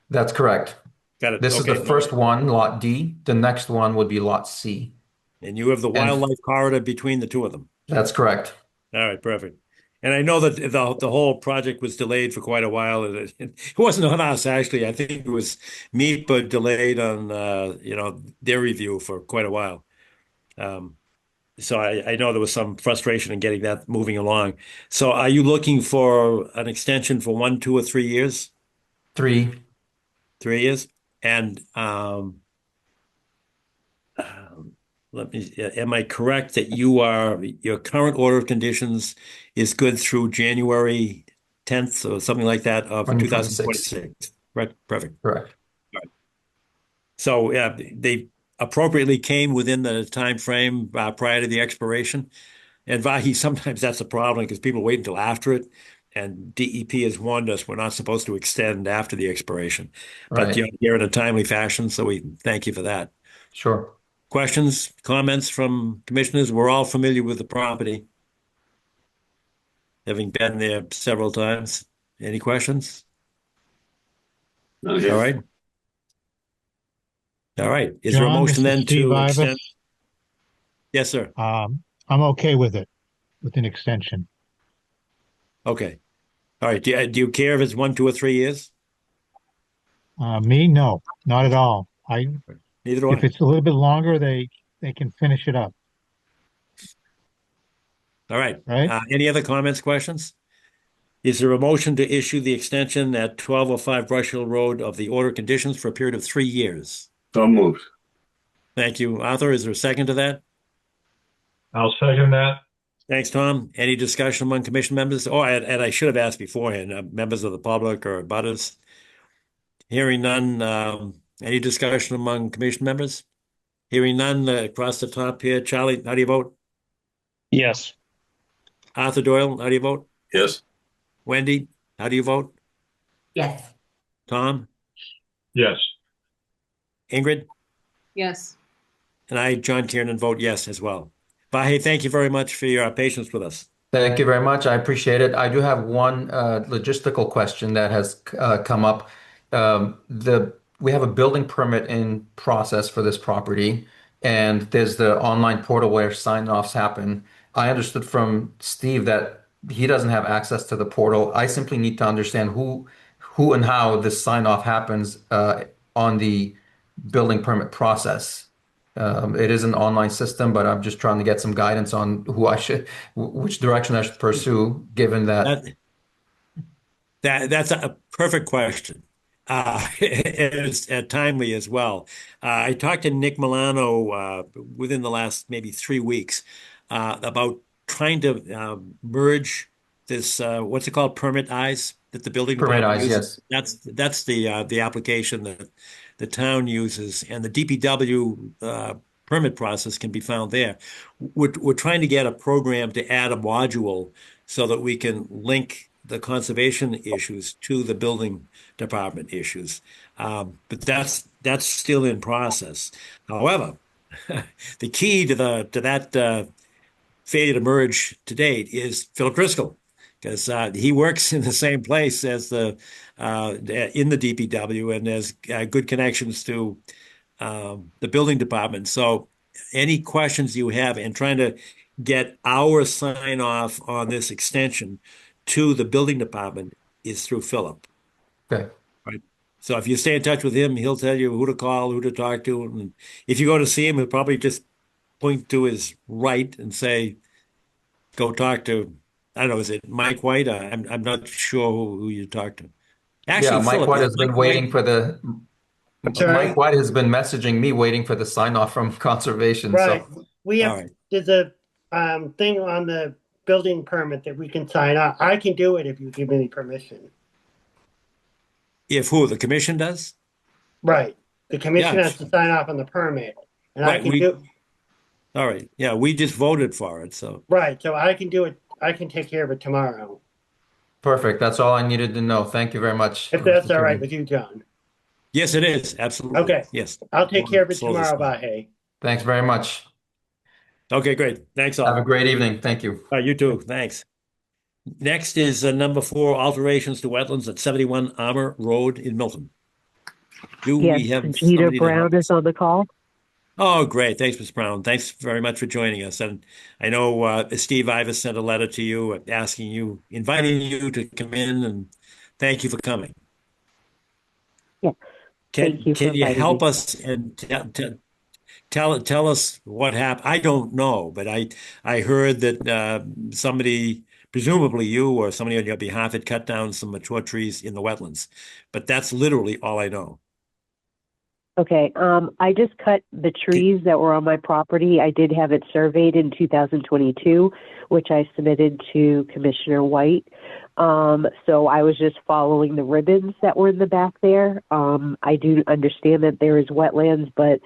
Speaker 11: That's correct.
Speaker 1: Got it.
Speaker 11: This is
Speaker 1: Okay.
Speaker 11: the first one, Lot D. The next one would be Lot C.
Speaker 1: And you have the wildlife corridor between the two of them.
Speaker 11: That's correct.
Speaker 1: All right, perfect. And I know that the whole project was delayed for quite a while. It wasn't on us, actually. I think it was MEPA delayed on their review for quite a while. So I know there was some frustration in getting that moving along. So are you looking for an extension for 1, 2, or 3 years?
Speaker 11: 3.
Speaker 1: 3 years? And am I correct that your current order of conditions is good through January 10th or something like that of 2026? Right, perfect.
Speaker 11: Correct.
Speaker 1: Right. So they appropriately came within the time frame prior to the expiration. And Vahi, sometimes that's a problem because people wait until after it. And DEP has warned us we're not supposed to extend after the expiration. But
Speaker 11: Right.
Speaker 1: you're in a timely fashion, so we thank you for that.
Speaker 11: Sure.
Speaker 1: Questions, comments from commissioners? We're all familiar with the property, having been there several times. Any questions?
Speaker 5: Okay.
Speaker 1: All right. All right. Is there a
Speaker 2: John,
Speaker 1: motion
Speaker 2: this is
Speaker 1: then
Speaker 2: Steve
Speaker 1: to
Speaker 2: Ivas.
Speaker 1: extend? Yes, sir.
Speaker 2: I'm okay with it, with an extension.
Speaker 1: Okay. All right. Do you care if it's 1, 2, or 3 years?
Speaker 2: Me, no, not at all.
Speaker 1: Neither do
Speaker 2: If
Speaker 1: I.
Speaker 2: it's a little bit longer, they can finish it up,
Speaker 1: All right.
Speaker 2: right?
Speaker 1: Any other comments, questions? Is there a motion to issue the extension at 1205 Brush Hill Road of the order conditions for a period of 3 years?
Speaker 5: So moved.
Speaker 1: Thank you, Arthur. Is there a second to that?
Speaker 8: I'll second that.
Speaker 1: Thanks, Tom. Any discussion among commission members? Oh, and I should have asked beforehand, members of the public or butters? Hearing none, any discussion among commission members? Hearing none, across the top here. Charlie, how do you vote?
Speaker 4: Yes.
Speaker 1: Arthur Doyle, how do you vote?
Speaker 5: Yes.
Speaker 1: Wendy, how do you vote?
Speaker 6: Yes.
Speaker 1: Tom?
Speaker 8: Yes.
Speaker 1: Ingrid?
Speaker 7: Yes.
Speaker 1: And I, John Kiernan, vote yes as well. Vahe, thank you very much for your patience with us.
Speaker 11: Thank you very much. I appreciate it. I do have one logistical question that has come up. We have a building permit in process for this property, and there's the online portal where sign-offs happen. I understood from Steve that he doesn't have access to the portal. I simply need to understand who and how this sign-off happens on the building permit process. It is an online system, but I'm just trying to get some guidance on which direction I should pursue, given that.
Speaker 1: That's a perfect question. It's timely as well. I talked to Nick Milano within the last maybe 3 weeks about trying to merge this, what's it called, permit eyes that the building
Speaker 11: Permit
Speaker 1: department
Speaker 11: eyes,
Speaker 1: uses.
Speaker 11: yes.
Speaker 1: That's the application that the town uses, and the DPW permit process can be found there. We're trying to get a program to add a module so that we can link the conservation issues to the building department issues. But that's still in process. However, the key to that failure to merge to date is Philip Driscoll, because he works in the same place as in the DPW and has good connections to the building department. So any questions you have in trying to get our sign off on this extension to the building department is through Philip.
Speaker 11: Okay.
Speaker 1: Right. So if you stay in touch with him, he'll tell you who to call, who to talk to. And if you go to see him, he'll probably just point to his right and say, go talk to, I don't know, is it Mike White? I'm not sure who you talk to. Actually,
Speaker 11: Yeah, Mike
Speaker 1: Philip,
Speaker 11: White
Speaker 1: is
Speaker 11: has been
Speaker 1: Mike
Speaker 11: waiting
Speaker 1: White?
Speaker 11: for the.
Speaker 3: Sorry?
Speaker 11: Mike White has been messaging me, waiting for the sign off from conservation.
Speaker 3: Right.
Speaker 11: So
Speaker 3: We
Speaker 1: All
Speaker 3: have,
Speaker 1: right.
Speaker 3: there's a thing on the building permit that we can sign up. I can do it if you give me permission.
Speaker 1: If who, the commission does?
Speaker 3: Right. The commission
Speaker 1: Yeah.
Speaker 3: has to sign off on the permit. And I
Speaker 1: Right,
Speaker 3: can do,
Speaker 1: All right. Yeah, we just voted for it. So,
Speaker 3: right, so I can do it, I can take care of it tomorrow.
Speaker 11: perfect. That's all I needed to know. Thank you very much.
Speaker 3: If that's
Speaker 11: Mr.
Speaker 3: all right
Speaker 11: Chairman.
Speaker 3: with you, John.
Speaker 1: yes, it is. Absolutely.
Speaker 3: Okay.
Speaker 1: Yes.
Speaker 3: I'll take care of it
Speaker 1: Slow this
Speaker 3: tomorrow,
Speaker 1: down.
Speaker 3: Vahe.
Speaker 11: Thanks very much.
Speaker 1: Okay, great. Thanks all.
Speaker 11: Have a great evening. Thank you.
Speaker 1: You too. Thanks. Next is number 4, alterations to wetlands at 71 Armour Road in Milton. Do
Speaker 12: Yes,
Speaker 1: we have
Speaker 12: Gita
Speaker 1: somebody to
Speaker 12: Brown
Speaker 1: help?
Speaker 12: is on the call.
Speaker 1: Oh, great. Thanks, Ms. Brown. Thanks very much for joining us. And I know Steve Ivas sent a letter to you inviting you to come in, and thank you for coming.
Speaker 12: Yeah. Thank you for
Speaker 1: Can you
Speaker 12: inviting
Speaker 1: help
Speaker 12: me.
Speaker 1: us and tell us what happened? I don't know, but I heard that somebody, presumably you or somebody on your behalf, had cut down some mature trees in the wetlands. But that's literally all I know.
Speaker 12: Okay, I just cut the trees that were on my property. I did have it surveyed in 2022, which I submitted to Commissioner White. So I was just following the ribbons that were in the back there. I do understand that there is wetlands, but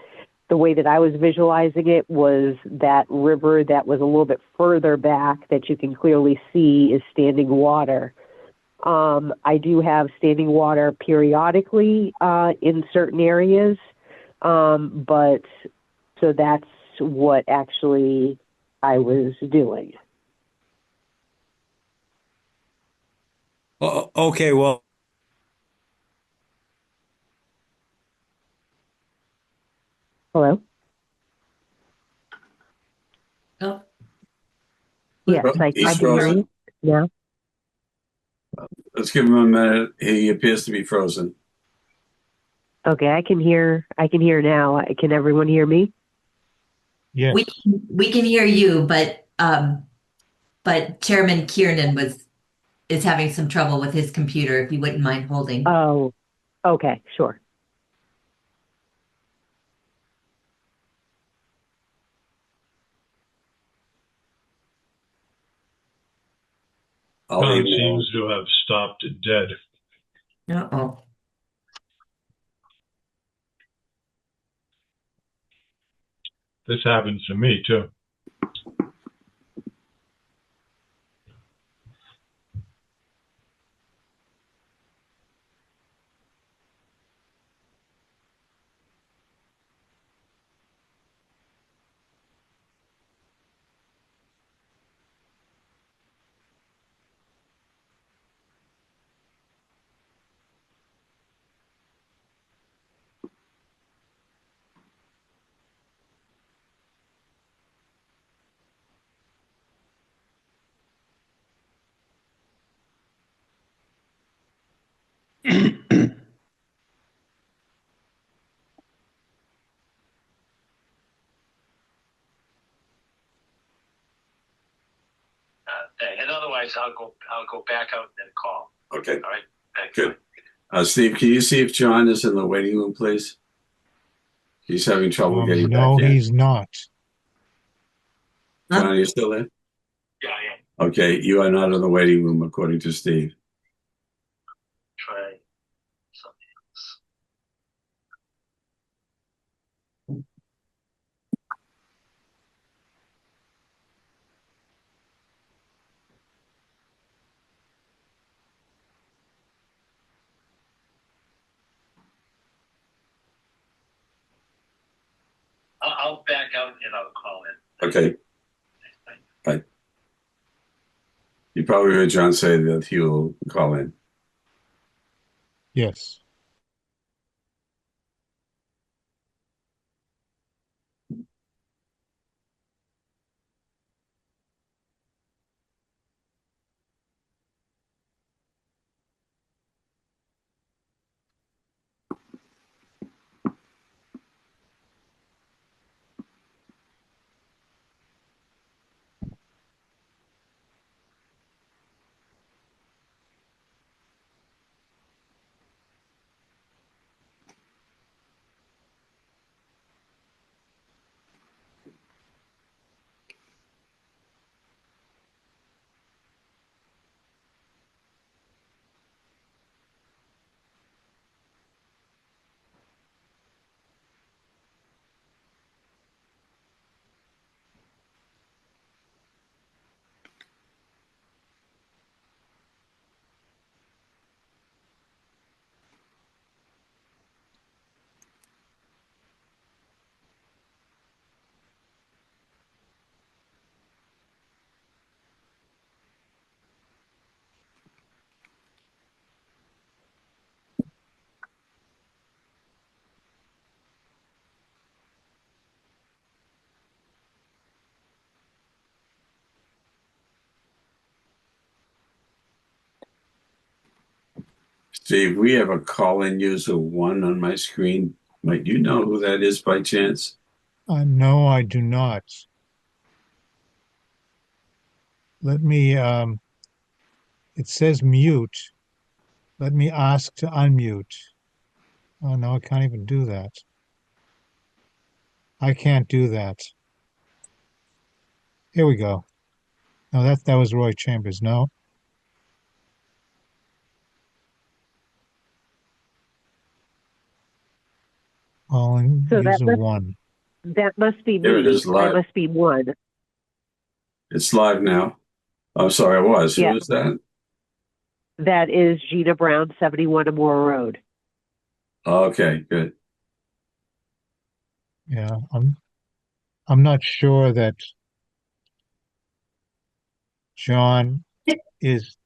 Speaker 12: the way that I was visualizing it was that river that was a little bit further back that you can clearly see is standing water. I do have standing water periodically in certain areas, but so that's what actually I was doing.
Speaker 1: Okay, well,
Speaker 12: Hello?
Speaker 6: Oh,
Speaker 12: Yes, I
Speaker 5: He's
Speaker 12: can hear
Speaker 5: frozen.
Speaker 12: you. Yeah.
Speaker 5: Let's give him a minute. He appears to be frozen.
Speaker 12: Okay, I can hear now. Can everyone hear me?
Speaker 2: Yes.
Speaker 6: We can hear you, but Chairman Kiernan is having some trouble with his computer, if you wouldn't mind holding.
Speaker 12: Oh, okay, sure.
Speaker 5: I'll
Speaker 8: John
Speaker 5: leave now.
Speaker 8: seems to have stopped dead.
Speaker 6: Uh-oh.
Speaker 8: This happens to me too.
Speaker 4: And otherwise, I'll go back out and call.
Speaker 5: Okay,
Speaker 4: All right. Thanks.
Speaker 5: good. Steve, can you see if John is in the waiting room, please? He's having trouble getting
Speaker 2: No,
Speaker 5: back in.
Speaker 2: he's not.
Speaker 5: John, are you still there?
Speaker 4: Yeah, I am.
Speaker 5: Okay, you are not in the waiting room, according to Steve.
Speaker 4: Try something else. I'll back out and I'll call in.
Speaker 5: Okay. Bye. You probably heard John say that he will call in.
Speaker 2: Yes.
Speaker 5: Steve, we have a call-in user 1 on my screen. Might you know who that is by chance?
Speaker 2: No, I do not. Let me, it says mute. Let me ask to unmute. Oh, no, I can't even do that. I can't do that. Here we go. No, that was Roy Chambers. No. Calling
Speaker 12: So that
Speaker 2: user 1.
Speaker 12: must be
Speaker 5: Here it
Speaker 12: me.
Speaker 5: is live.
Speaker 12: I must be one.
Speaker 5: It's live now. I'm sorry, I was.
Speaker 12: Yeah.
Speaker 5: Who is that?
Speaker 12: That is Gina Brown, 71 Amore Road.
Speaker 5: Okay, good.
Speaker 2: Yeah, I'm not sure that John has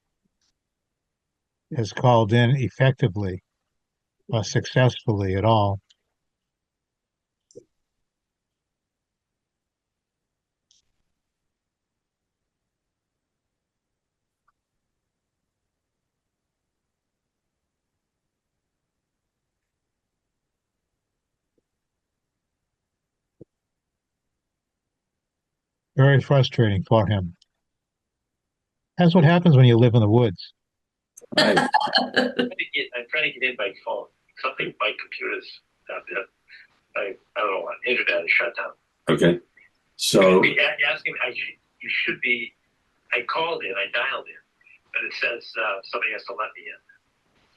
Speaker 2: called in effectively or successfully at all. Very frustrating for him. That's what happens when you live in the woods.
Speaker 5: Right.
Speaker 13: I'm trying to get in by phone. Something, my computer's out there. I don't know what, internet is shut down.
Speaker 5: Okay. So,
Speaker 13: Ask him, you should be, I called in, I dialed in, but it says somebody has to let me in.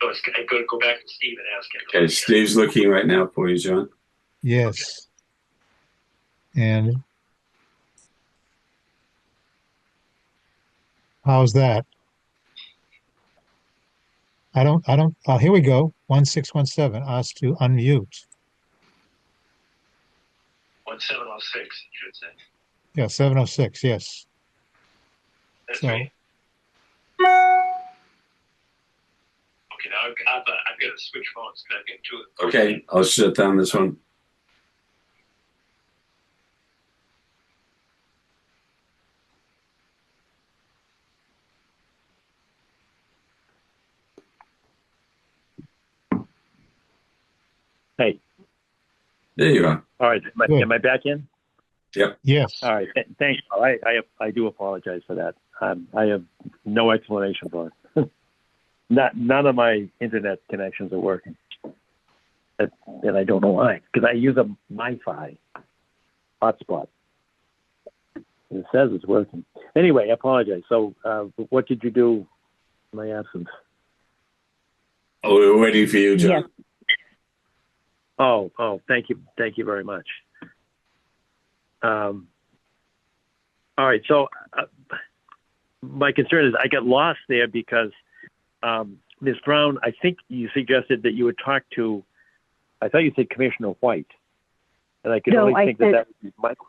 Speaker 13: So I go back to Steve and ask him.
Speaker 5: okay, Steve's looking right now for you, John.
Speaker 2: Yes. And how's that? Oh, here we go. 1617, asked to unmute.
Speaker 13: 1706, it should say.
Speaker 2: Yeah, 706, yes.
Speaker 13: That's
Speaker 2: So,
Speaker 13: me. Okay, now I've got to switch phones. Got to get to it.
Speaker 5: Okay, I'll shut down this one.
Speaker 14: Hey.
Speaker 5: There you are.
Speaker 14: All right.
Speaker 2: Good.
Speaker 14: Am I back in?
Speaker 5: Yep.
Speaker 2: yes.
Speaker 14: All right. Thanks. I do apologize for that. I have no explanation for it. None of my internet connections are working. And I don't know why. Because I use a Wi-Fi hotspot. It says it's working. Anyway, I apologize. So what did you do in my absence?
Speaker 5: Oh, we were waiting for you, John.
Speaker 12: Yes.
Speaker 14: Oh, thank you. Thank you very much. All right. So my concern is I got lost there because Ms. Brown, I think you suggested that you would talk to, I thought you said Commissioner White. And I could
Speaker 12: No,
Speaker 14: only think that would be Michael.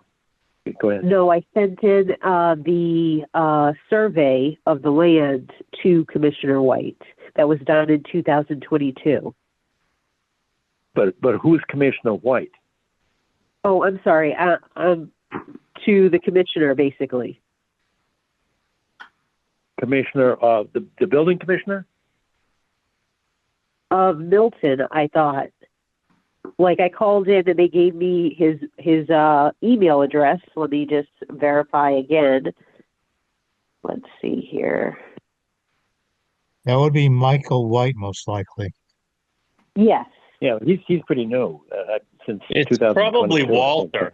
Speaker 14: Go ahead.
Speaker 12: No, I sent in the survey of the land to Commissioner White. That was done in 2022.
Speaker 14: But who's Commissioner White?
Speaker 12: Oh, I'm sorry. To the commissioner, basically.
Speaker 14: Commissioner, the building commissioner?
Speaker 12: Of Milton, I thought. Like I called in and they gave me his email address. Let me just verify again. Let's see here.
Speaker 2: That would be Michael White, most likely.
Speaker 12: Yes.
Speaker 14: Yeah, he's pretty new since
Speaker 4: It's
Speaker 14: 2022.
Speaker 4: probably Walter.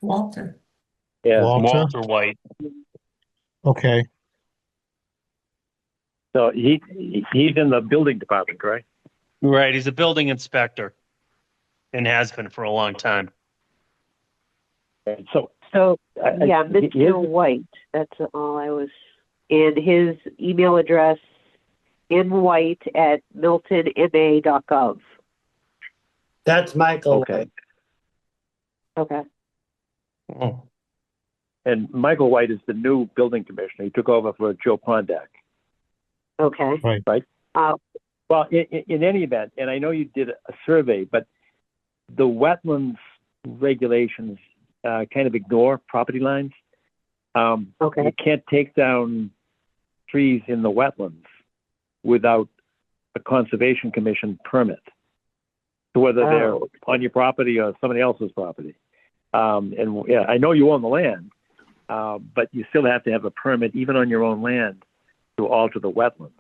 Speaker 6: Walter.
Speaker 14: Yeah.
Speaker 4: Walter White.
Speaker 2: Okay.
Speaker 14: So he's in the building department, correct?
Speaker 4: Right. He's a building inspector and has been for a long time.
Speaker 14: So
Speaker 12: yeah, Mr. White. That's all I was. And his email address, mwhite@miltonma.gov.
Speaker 3: That's Michael.
Speaker 14: Okay.
Speaker 12: Okay.
Speaker 4: Oh.
Speaker 14: And Michael White is the new building commissioner. He took over for Joe Prondak.
Speaker 12: Okay.
Speaker 14: Right. Well, in any event, and I know you did a survey, but the wetlands regulations kind of ignore property lines.
Speaker 12: Okay.
Speaker 14: You can't take down trees in the wetlands without a conservation commission permit. So whether they're on your property or somebody else's property. And yeah, I know you own the land, but you still have to have a permit even on your own land to alter the wetlands.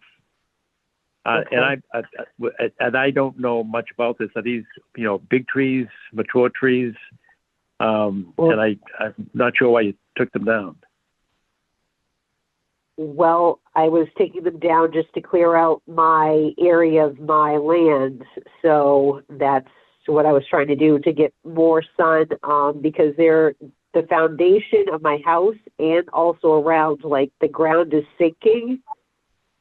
Speaker 12: Okay.
Speaker 14: And I don't know much about this. Are these, big trees, mature trees? And I'm not sure why you took them down.
Speaker 12: Well, I was taking them down just to clear out my area of my land. So that's what I was trying to do to get more sun, because the foundation of my house and also around, like, the ground is sinking.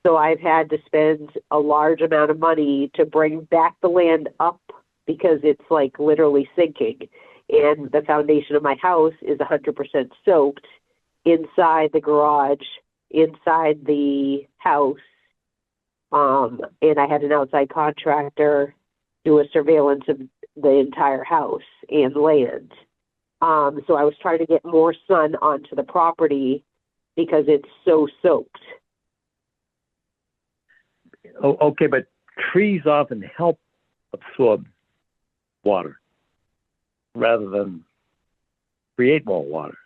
Speaker 12: So I've had to spend a large amount of money to bring back the land up because it's like literally sinking. And the foundation of my house is 100% soaked inside the garage, inside the house. And I had an outside contractor do a surveillance of the entire house and land. So I was trying to get more sun onto the property because it's so soaked.
Speaker 14: Oh, okay, but trees often help absorb water rather than create more water.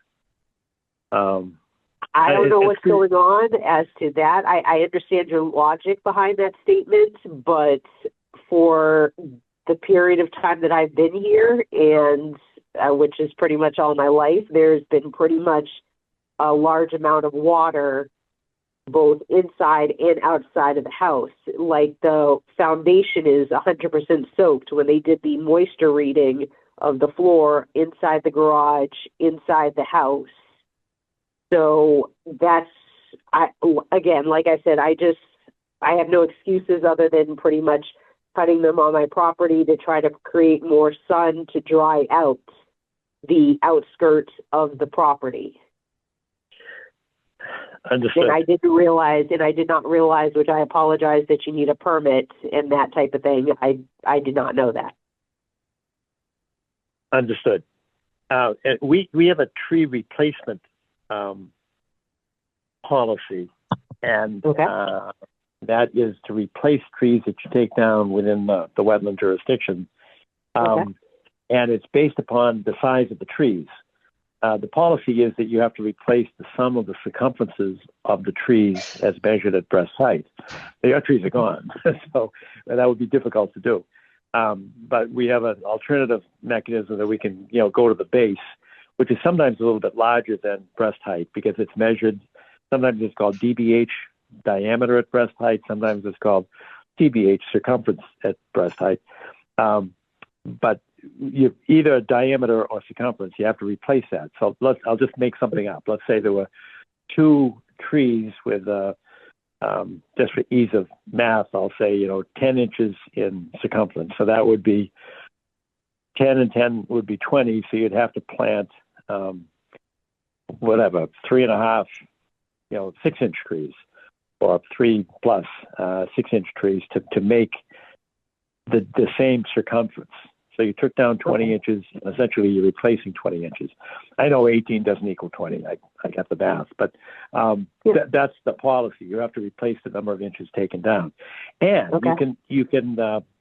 Speaker 12: I don't know
Speaker 14: it's
Speaker 12: what's going on as to that. I understand your logic behind that statement, but for the period of time that I've been here, and which is pretty much all my life, there's been pretty much a large amount of water both inside and outside of the house. Like the foundation is 100% soaked when they did the moisture reading of the floor inside the garage, inside the house. So that's, again, like I said, I have no excuses other than pretty much cutting them on my property to try to create more sun to dry out the outskirts of the property.
Speaker 14: Understood.
Speaker 12: And I did not realize, which I apologize, that you need a permit and that type of thing. I did not know that.
Speaker 14: Understood. And we have a tree replacement policy, and that is to replace trees that you take down within the wetland jurisdiction. And it's based upon the size of the trees. The policy is that you have to replace the sum of the circumferences of the trees as measured at breast height. The trees are gone, so that would be difficult to do. But we have an alternative mechanism that we can, go to the base, which is sometimes a little bit larger than breast height because it's measured. Sometimes it's called DBH, diameter at breast height. Sometimes it's called CBH, circumference at breast height. But you either diameter or circumference, you have to replace that. So I'll just make something up. Let's say there were 2 trees with, just for ease of math, I'll say, 10 inches in circumference. So that would be 10 and 10 would be 20. So you'd have to plant, 3.5, 6-inch trees, or 3 plus 6-inch trees to make the same circumference. So you took down 20 inches, and essentially you're replacing 20 inches. I know 18 doesn't equal 20. I got the math, but that's the policy. You have to replace the number of inches taken down, and you can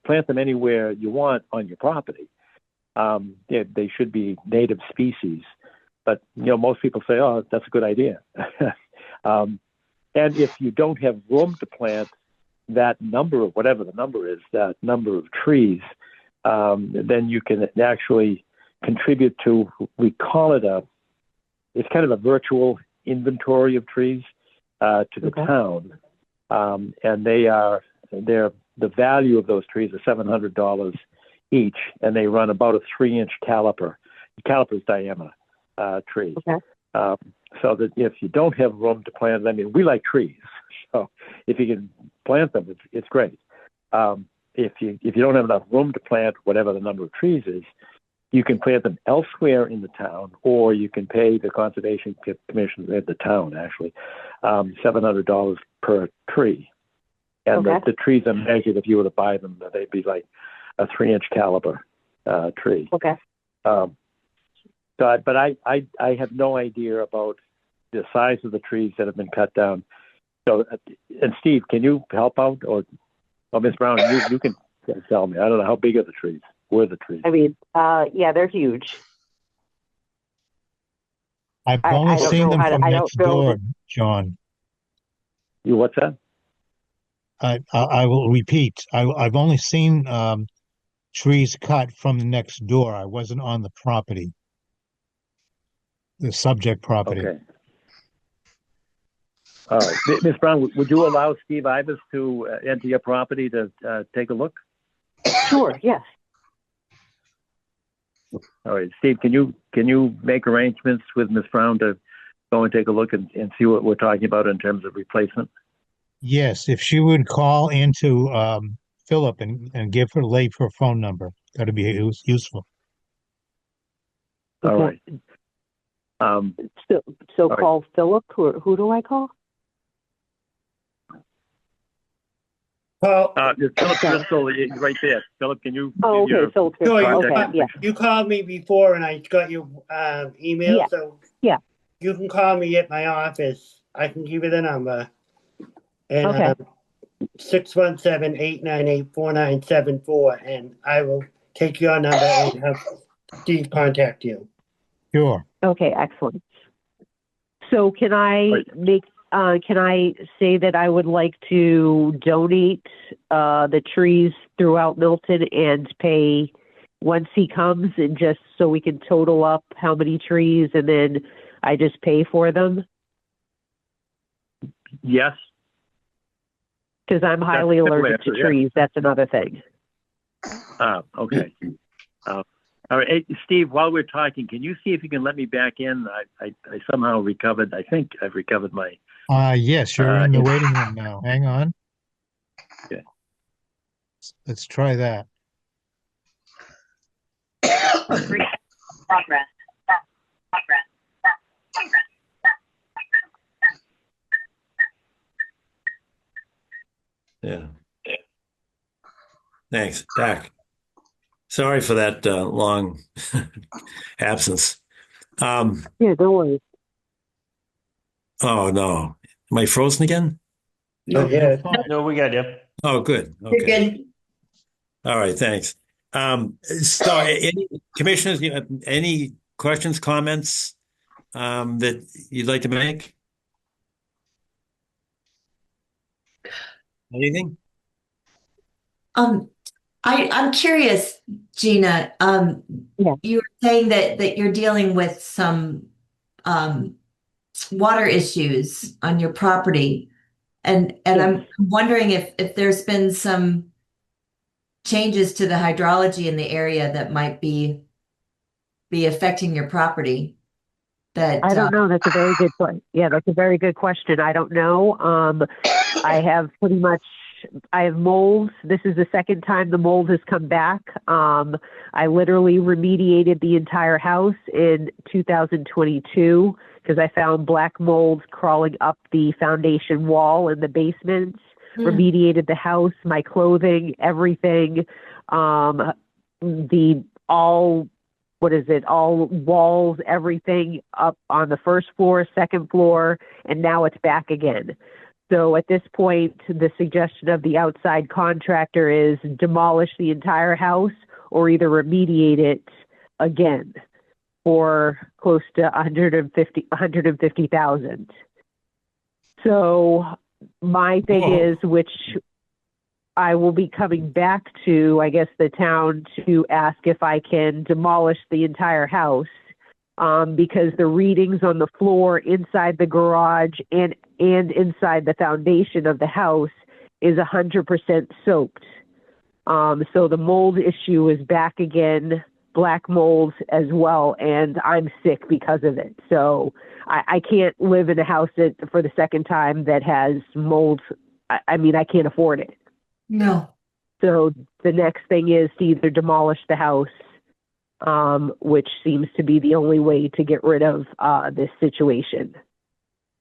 Speaker 14: plant them anywhere you want on your property. They should be native species, but most people say, "Oh, that's a good idea." And if you don't have room to plant that number of whatever the number is, that number of trees, then you can actually contribute to, we call it it's kind of a virtual inventory of trees to the town. And the value of those trees is $700 each, and they run about a 3-inch caliper. The caliper's diameter tree. So that if you don't have room to plant them, we like trees. So if you can plant them, it's great. If you don't have enough room to plant whatever the number of trees is, you can plant them elsewhere in the town, or you can pay the conservation commission at the town, actually, $700 per tree. And the trees are measured, if you were to buy them, they'd be like a 3-inch caliber tree. But I have no idea about the size of the trees that have been cut down. So, and Steve, can you help out, or Ms. Brown, you can tell me. I don't know, how big are the trees? Where are the trees?
Speaker 12: They're huge.
Speaker 2: I've only seen them from next door, John.
Speaker 14: What's that?
Speaker 2: I will repeat. I've only seen trees cut from the next door. I wasn't on the property, the subject property.
Speaker 14: Okay. All right. Ms. Brown, would you allow Steve Ibis to enter your property to take a look?
Speaker 12: Sure, yes.
Speaker 14: All right. Steve, can you make arrangements with Ms. Brown to go and take a look and see what we're talking about in terms of replacement?
Speaker 2: Yes, if she would call into Philip and give her her phone number, that'd be useful.
Speaker 14: All right.
Speaker 12: So call Philip. Who do I call?
Speaker 14: Philip, right there. Philip, can you?
Speaker 12: Philip.
Speaker 3: You called me before, and I got your email.
Speaker 12: Yeah.
Speaker 3: So
Speaker 12: yeah,
Speaker 3: you can call me at my office. I can give you the number. And 617-898-4974, and I will take your number and have Steve contact you.
Speaker 2: Sure.
Speaker 12: Okay, excellent. So can I say that I would like to donate the trees throughout Milton and pay once he comes, and just so we can total up how many trees, and then I just pay for them?
Speaker 14: Yes.
Speaker 12: Because I'm highly
Speaker 14: That's a simple
Speaker 12: allergic to
Speaker 14: answer, yeah.
Speaker 12: trees. That's another thing.
Speaker 14: Okay. All right, hey, Steve, while we're talking, can you see if you can let me back in? I somehow recovered. I think I've recovered my.
Speaker 2: Yes, you're in the waiting room now. Hang on.
Speaker 14: Okay.
Speaker 2: Let's try that.
Speaker 12: Progress.
Speaker 1: Yeah. Thanks, Dak. Sorry for that long absence.
Speaker 12: Yeah, don't worry.
Speaker 1: Oh no, am I frozen again?
Speaker 3: No, yeah.
Speaker 4: No, we got you.
Speaker 1: Oh, good.
Speaker 6: You're
Speaker 1: Okay.
Speaker 6: good.
Speaker 1: All right. Thanks. So, any commissioners, any questions, comments that you'd like to make? Anything?
Speaker 6: I'm curious, Gina.
Speaker 12: Yeah.
Speaker 6: You were saying that you're dealing with some water issues on your property, and
Speaker 12: Yes.
Speaker 6: I'm wondering if there's been some changes to the hydrology in the area that might be affecting your property. That
Speaker 12: I don't know. That's a very good question. Yeah, that's a very good question. I don't know. I have mold. This is the second time the mold has come back. I literally remediated the entire house in 2022 because I found black mold crawling up the foundation wall in the basement. Remediated the house, my clothing, everything. All walls, everything up on the first floor, second floor, and now it's back again. So at this point, the suggestion of the outside contractor is demolish the entire house or either remediate it again for close to 150,000. So my thing is, which I will be coming back to, I guess, the town to ask if I can demolish the entire house, because the readings on the floor inside the garage and inside the foundation of the house is 100% soaked. So the mold issue is back again, black mold as well, and I'm sick because of it. So I can't live in a house for the second time that has mold. I mean, I can't afford it.
Speaker 6: No.
Speaker 12: So the next thing is to either demolish the house, which seems to be the only way to get rid of this situation.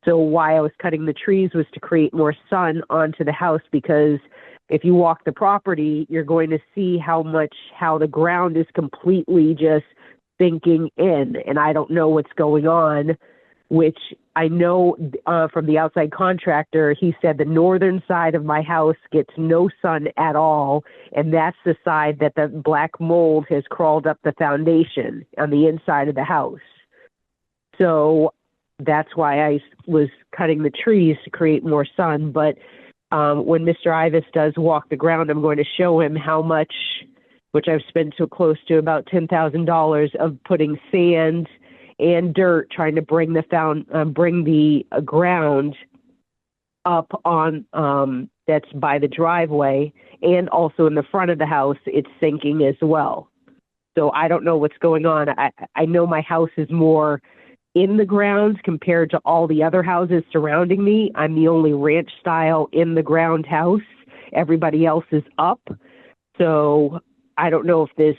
Speaker 12: So why I was cutting the trees was to create more sun onto the house, because if you walk the property, you're going to see how the ground is completely just sinking in, and I don't know what's going on, which I know from the outside contractor. He said the northern side of my house gets no sun at all, and that's the side that the black mold has crawled up the foundation on the inside of the house. So that's why I was cutting the trees to create more sun. But when Mr. Ivis does walk the ground, I'm going to show him how much, which I've spent so close to about $10,000 of putting sand and dirt, trying to bring the ground up on that's by the driveway, and also in the front of the house, it's sinking as well. So I don't know what's going on. I know my house is more in the ground compared to all the other houses surrounding me. I'm the only ranch style in the ground house. Everybody else is up. So I don't know if this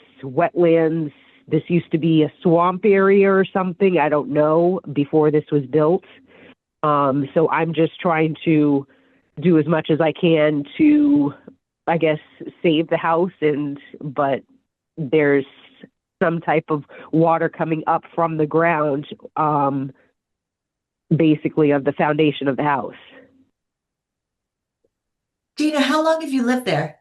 Speaker 12: used to be a swamp area or something. I don't know, before this was built. So I'm just trying to do as much as I can to, I guess, save the house, but there's some type of water coming up from the ground, basically of the foundation of the house.
Speaker 6: Gina, how long have you lived there?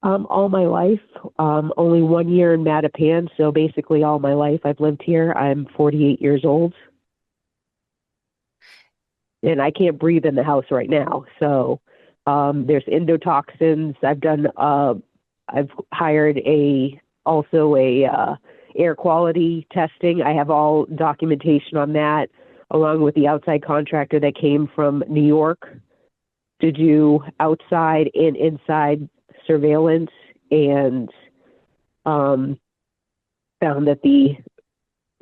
Speaker 12: All my life, only 1 year in Mattapan, so basically all my life I've lived here. I'm 48 years old. And I can't breathe in the house right now. So there's endotoxins. I've hired also a air quality testing. I have all documentation on that, along with the outside contractor that came from New York to do outside and inside surveillance, and found that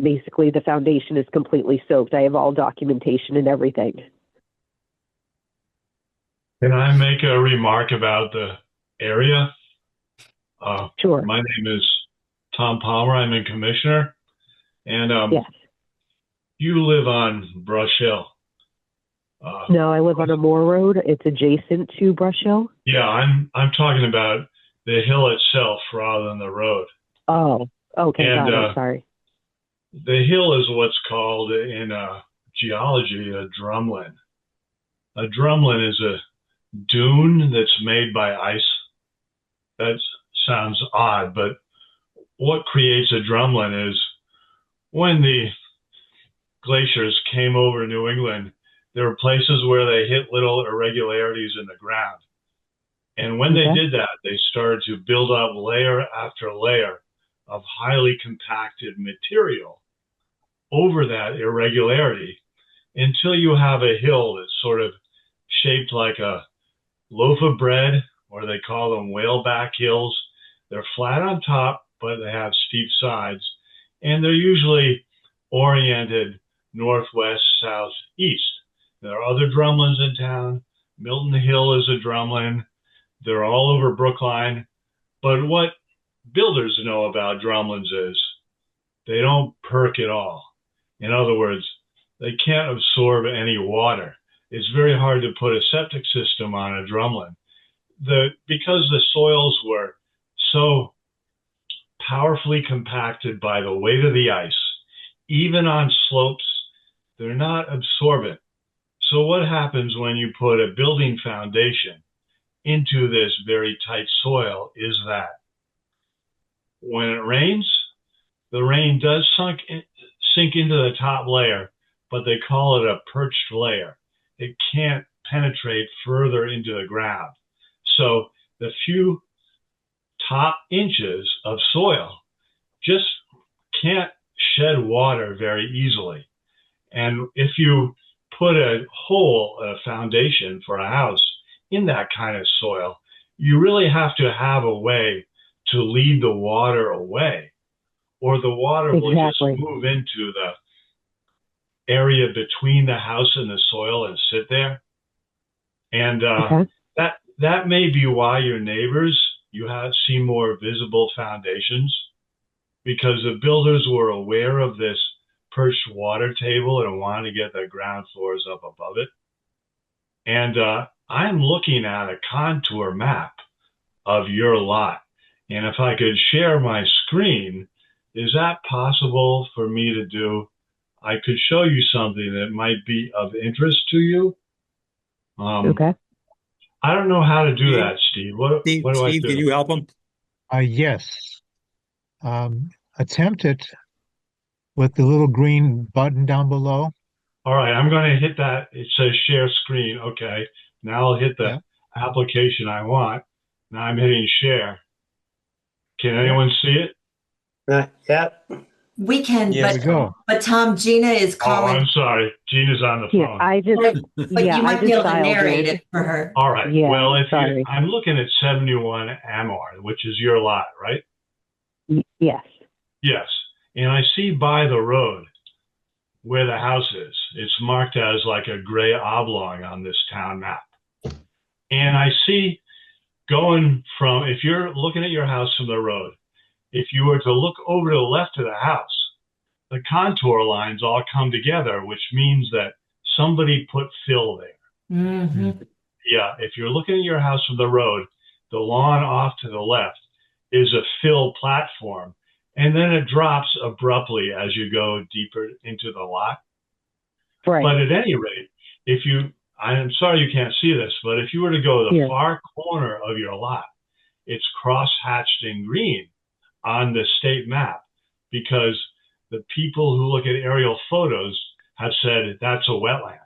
Speaker 12: basically the foundation is completely soaked. I have all documentation and everything.
Speaker 8: Can I make a remark about the area?
Speaker 12: Sure.
Speaker 8: My name is Tom Palmer. I'm a commissioner. And
Speaker 12: Yes.
Speaker 8: you live on Brush Hill.
Speaker 12: No, I live on a Moore Road. It's adjacent to Brush Hill.
Speaker 8: Yeah, I'm talking about the hill itself rather than the road.
Speaker 12: Oh, okay.
Speaker 8: And
Speaker 12: Got it. Sorry.
Speaker 8: the hill is what's called in geology a drumlin. A drumlin is a dune that's made by ice. That sounds odd, but what creates a drumlin is when the glaciers came over New England, there were places where they hit little irregularities in the ground. And when they did that, they started to build up layer after layer of highly compacted material over that irregularity until you have a hill that's sort of shaped like a loaf of bread, or they call them whaleback hills. They're flat on top, but they have steep sides, and they're usually oriented northwest, southeast. There are other drumlins in town. Milton Hill is a drumlin. They're all over Brookline. But what builders know about drumlins is they don't perk at all. In other words, they can't absorb any water. It's very hard to put a septic system on a drumlin. Because the soils were so powerfully compacted by the weight of the ice, even on slopes, they're not absorbent. So what happens when you put a building foundation into this very tight soil is that when it rains, the rain does sink into the top layer, but they call it a perched layer. It can't penetrate further into the ground. So the few top inches of soil just can't shed water very easily. And if you put a foundation for a house in that kind of soil, you really have to have a way to lead the water away, or the water will just move into the area between the house and the soil and sit there. And that may be why your neighbors, you see more visible foundations, because the builders were aware of this perched water table and wanted to get the ground floors up above it. And I'm looking at a contour map of your lot. And if I could share my screen, is that possible for me to do? I could show you something that might be of interest to you.
Speaker 12: Okay.
Speaker 8: I don't know how to do that, Steve. What do I do?
Speaker 1: Can you help him?
Speaker 2: Yes. Attempt it with the little green button down below.
Speaker 8: All right, I'm going to hit that. It says share screen. Okay. Now I'll hit the application I want. Now I'm hitting share. Can anyone see it?
Speaker 3: Yep.
Speaker 6: We can,
Speaker 2: Yeah,
Speaker 6: but Tom, Gina is
Speaker 8: Oh,
Speaker 6: calling.
Speaker 8: I'm sorry. Gina's on the phone.
Speaker 12: Yeah, I just,
Speaker 6: But
Speaker 12: yeah,
Speaker 6: you
Speaker 12: I
Speaker 6: might be
Speaker 12: just
Speaker 6: able to
Speaker 12: dialed
Speaker 6: narrate
Speaker 12: in.
Speaker 6: it for her.
Speaker 8: All right.
Speaker 12: Yeah,
Speaker 8: Well,
Speaker 12: sorry.
Speaker 8: I'm looking at 71 Amor, which is your lot, right?
Speaker 12: Yes.
Speaker 8: Yes. And I see by the road where the house is. It's marked as like a gray oblong on this town map. And I see going from, if you're looking at your house from the road, if you were to look over to the left of the house, the contour lines all come together, which means that somebody put fill there.
Speaker 6: Mm-hmm.
Speaker 8: Yeah, if you're looking at your house from the road, the lawn off to the left is a fill platform, and then it drops abruptly as you go deeper into the lot.
Speaker 12: Right.
Speaker 8: But at any rate, I'm sorry you can't see this, but if you were to go to the far corner of your lot it's cross-hatched in green on the state map because the people who look at aerial photos have said that's a wetland.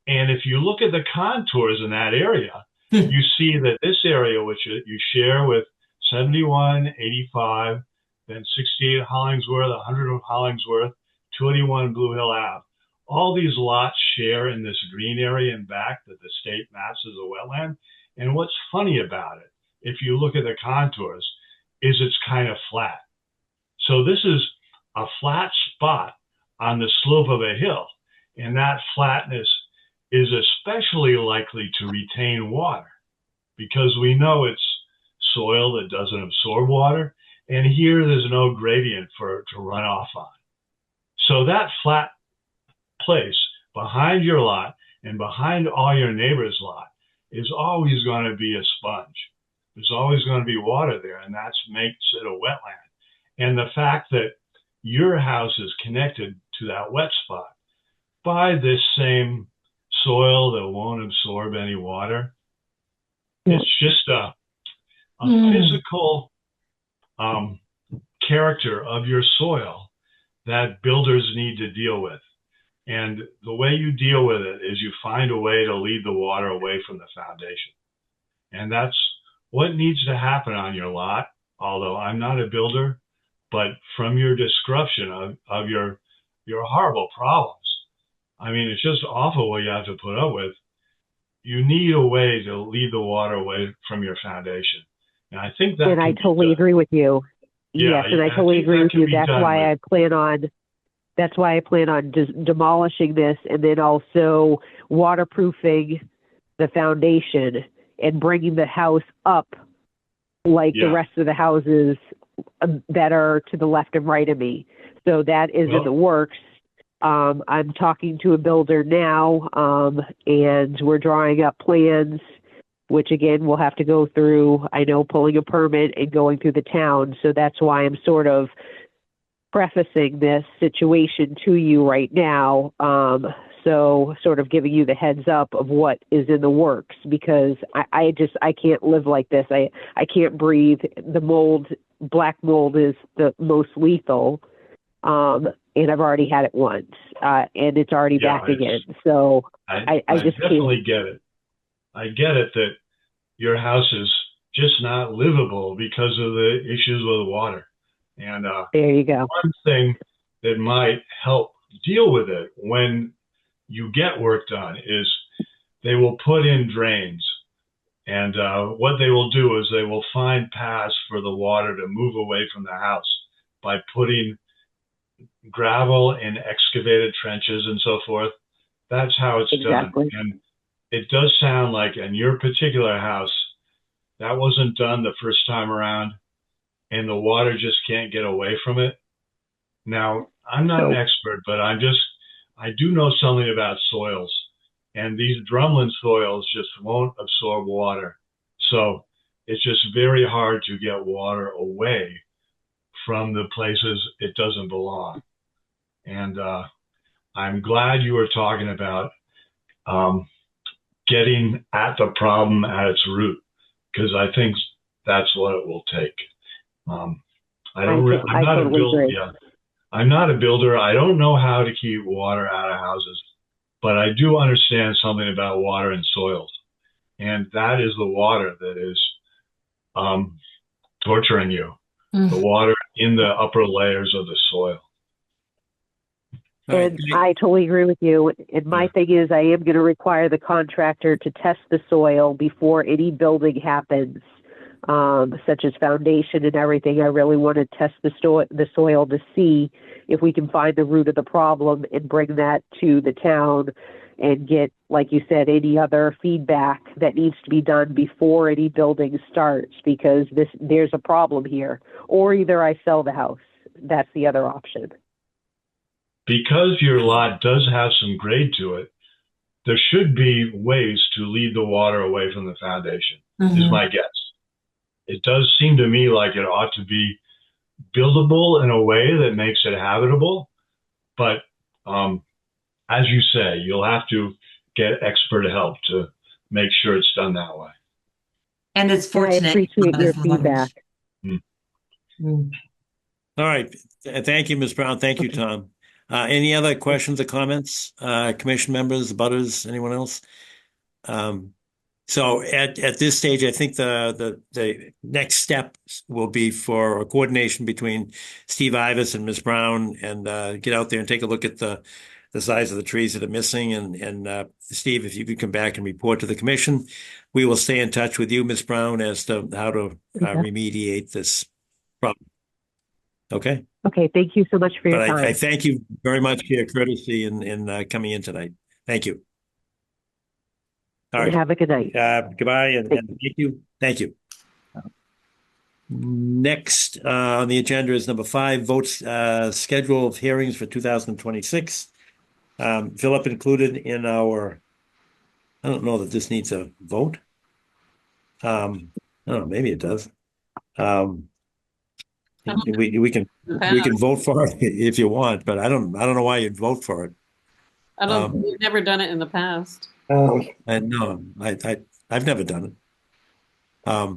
Speaker 8: And if you look at the contours in that area, you see that this area, which you share with 71, 85, then 68 Hollingsworth, 100 of Hollingsworth, 281 Blue Hill Ave, all these lots share in this green area in back that the state maps as a wetland. And what's funny about it, if you look at the contours, is it's kind of flat. So this is a flat spot on the slope of a hill, and that flatness is especially likely to retain water because we know it's soil that doesn't absorb water, and here there's no gradient for it to run off on. So that flat place behind your lot and behind all your neighbors' lot is always going to be a sponge. There's always going to be water there, and that makes it a wetland. And the fact that your house is connected to that wet spot by this same soil that won't absorb any water, it's just a physical character of your soil that builders need to deal with. And the way you deal with it is you find a way to lead the water away from the foundation. And that's what needs to happen on your lot, although I'm not a builder, but from your description of your horrible problems, I mean, it's just awful what you have to put up with. You need a way to lead the water away from your foundation. And I think that.
Speaker 12: And I totally agree with you.
Speaker 8: Yeah,
Speaker 12: yes, and I totally agree with you. That's why I plan on demolishing this and then also waterproofing the foundation and bringing the house up like the rest of the houses that are to the left and right of me. So that is in the works. I'm talking to a builder now, and we're drawing up plans, which again, we'll have to go through, I know, pulling a permit and going through the town. So that's why I'm sort of prefacing this situation to you right now. So sort of giving you the heads up of what is in the works, because I can't live like this. I can't breathe. The mold, black mold is the most lethal. And I've already had it once, and it's already back again. So I just
Speaker 8: definitely get it. I get it that your house is just not livable because of the issues with water. And
Speaker 12: there you go.
Speaker 8: One thing that might help deal with it when you get work done is they will put in drains. And what they will do is they will find paths for the water to move away from the house by putting gravel in excavated trenches and so forth. That's how it's done. And it does sound like in your particular house, that wasn't done the first time around, and the water just can't get away from it. Now, I'm not an expert, but I do know something about soils, and these drumlin soils just won't absorb water. So it's just very hard to get water away from the places it doesn't belong. And I'm glad you were talking about getting at the problem at its root, because I think that's what it will take. I'm not a builder. Yeah, I'm not a builder. I don't know how to keep water out of houses, but I do understand something about water and soils, and that is the water that is torturing you. The water in the upper layers of the soil.
Speaker 12: And I totally agree with you. And my thing is, I am going to require the contractor to test the soil before any building happens, such as foundation and everything. I really want to test the soil to see if we can find the root of the problem and bring that to the town and get, like you said, any other feedback that needs to be done before any building starts, because there's a problem here. Or either I sell the house. That's the other option.
Speaker 8: Because your lot does have some grade to it, there should be ways to lead the water away from the foundation, is my guess. It does seem to me like it ought to be buildable in a way that makes it habitable. But as you say, you'll have to get expert help to make sure it's done that way.
Speaker 6: And it's
Speaker 12: I
Speaker 6: fortunate.
Speaker 12: appreciate your
Speaker 6: as long-
Speaker 12: feedback.
Speaker 6: Mm.
Speaker 1: All right. Thank you, Ms. Brown. Thank you, Tom. Any other questions or comments? Commission members, butters, anyone else? So at this stage, I think the next step will be for a coordination between Steve Ivas and Ms. Brown and get out there and take a look at the size of the trees that are missing. And Steve, if you could come back and report to the commission, we will stay in touch with you, Ms. Brown, as to how to remediate this problem. Okay.
Speaker 12: Okay, thank you so much for your
Speaker 1: But
Speaker 12: time.
Speaker 1: I thank you very much for your courtesy in coming in tonight. Thank you. All right.
Speaker 12: Have a good night.
Speaker 1: Goodbye and thank you. Thank you. Next on the agenda is number 5, votes schedule of hearings for 2026. Philip included in our, I don't know that this needs a vote. I don't know, maybe it does. We can vote for it if you want, but I don't know why you'd vote for it.
Speaker 7: I don't. We've never done it in the past.
Speaker 1: And no, I've never done it.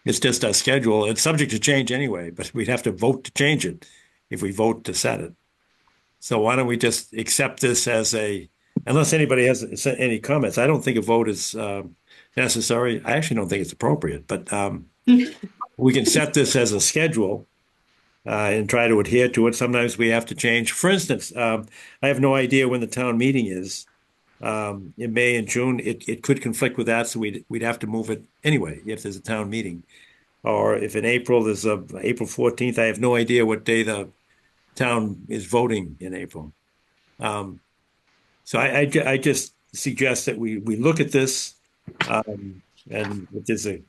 Speaker 1: It's just a schedule. It's subject to change anyway, but we'd have to vote to change it if we vote to set it. So why don't we just accept this as unless anybody has any comments, I don't think a vote is necessary. I actually don't think it's appropriate, but we can set this as a schedule and try to adhere to it. Sometimes we have to change. For instance, I have no idea when the town meeting is. In May and June, it could conflict with that, so we'd have to move it anyway if there's a town meeting. Or if in April there's April 14th, I have no idea what day the town is voting in April. So I just suggest that we look at this, and if there's a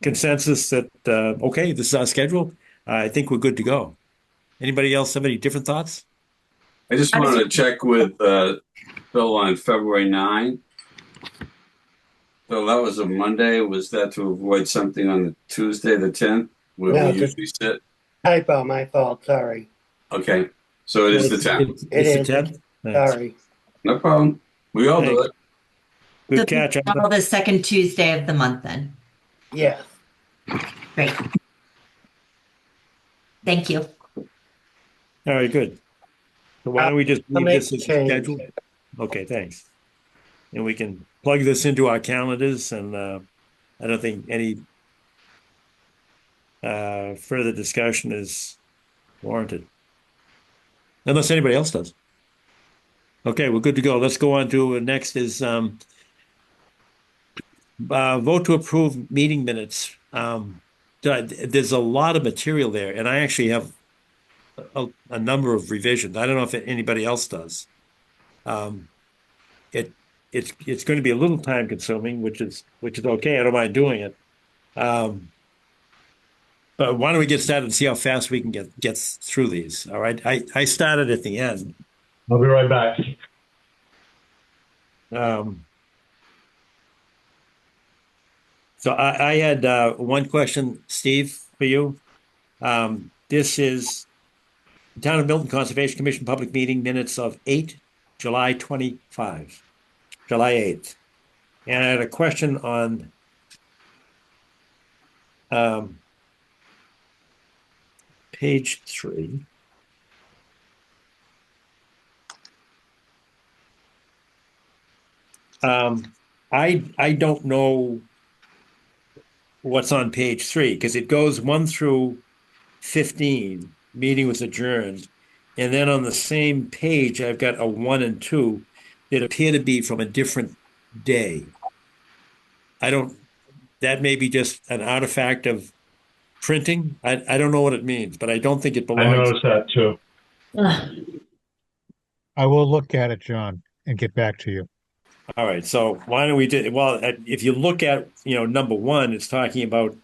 Speaker 1: consensus that okay, this is our schedule, I think we're good to go. Anybody else have any different thoughts?
Speaker 5: I just wanted to check with Phil on February 9. So that was a Monday. Was that to avoid something on the Tuesday, the 10th, where
Speaker 3: No,
Speaker 5: we usually sit?
Speaker 3: Typo, my fault, sorry.
Speaker 5: Okay. So it is the 10th.
Speaker 3: It
Speaker 1: the
Speaker 3: is.
Speaker 1: 10th?
Speaker 3: Sorry.
Speaker 5: No problem. We all do it.
Speaker 1: Good catch.
Speaker 6: Well, the second Tuesday of the month then.
Speaker 3: Yes.
Speaker 6: Great. Thank you.
Speaker 1: All right, good. So why don't we just
Speaker 3: I'll
Speaker 1: leave
Speaker 3: make
Speaker 1: this as a
Speaker 3: change.
Speaker 1: schedule? Okay, thanks. And we can plug this into our calendars, and I don't think any further discussion is warranted. Unless anybody else does. Okay, we're good to go. Let's go on to next is vote to approve meeting minutes. There's a lot of material there, and I actually have a number of revisions. I don't know if anybody else does. It's going to be a little time consuming, which is okay. I don't mind doing it. But why don't we get started and see how fast we can get through these? All right. I started at the end.
Speaker 8: I'll be right back.
Speaker 1: So I had one question, Steve, for you. This is the Town of Milton Conservation Commission public meeting minutes of July 8th. And I had a question on page 3. I don't know what's on page 3 because it goes 1 through 15. Meeting was adjourned, and then on the same page I've got a 1 and 2 that appear to be from a different day. That may be just an artifact of printing. I don't know what it means, but I don't think it belongs.
Speaker 8: I noticed that too.
Speaker 2: I will look at it, John, and get back to you.
Speaker 1: All right. So why don't we do? Well, if you look at number 1, it's talking about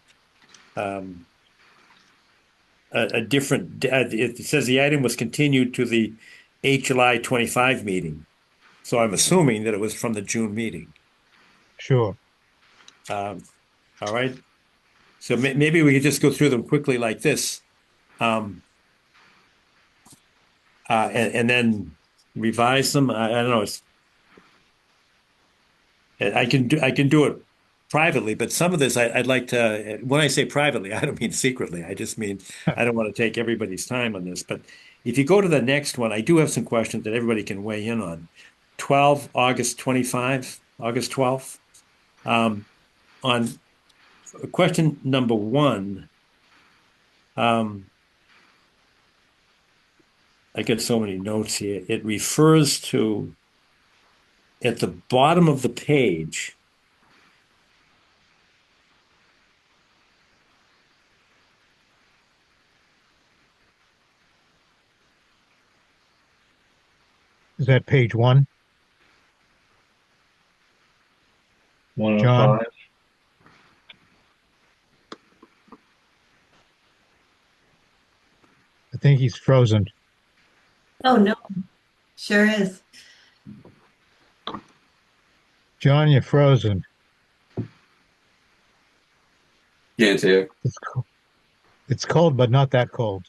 Speaker 1: a different. It says the item was continued to the July 25 meeting. So I'm assuming that it was from the June meeting.
Speaker 2: Sure.
Speaker 1: All right. So maybe we could just go through them quickly like this, and then revise them. I don't know. I can do it privately, but some of this I'd like to, when I say privately, I don't mean secretly. I just mean I don't want to take everybody's time on this. But if you go to the next one, I do have some questions that everybody can weigh in on. 12, August 25, August 12th. On question number one, I get so many notes here. It refers to, at the bottom of the page,
Speaker 2: Is that page 1?
Speaker 8: 105.
Speaker 2: I think he's frozen.
Speaker 6: Oh, no, sure is.
Speaker 2: John, you're frozen.
Speaker 5: Can't hear.
Speaker 2: It's cold, but not that cold.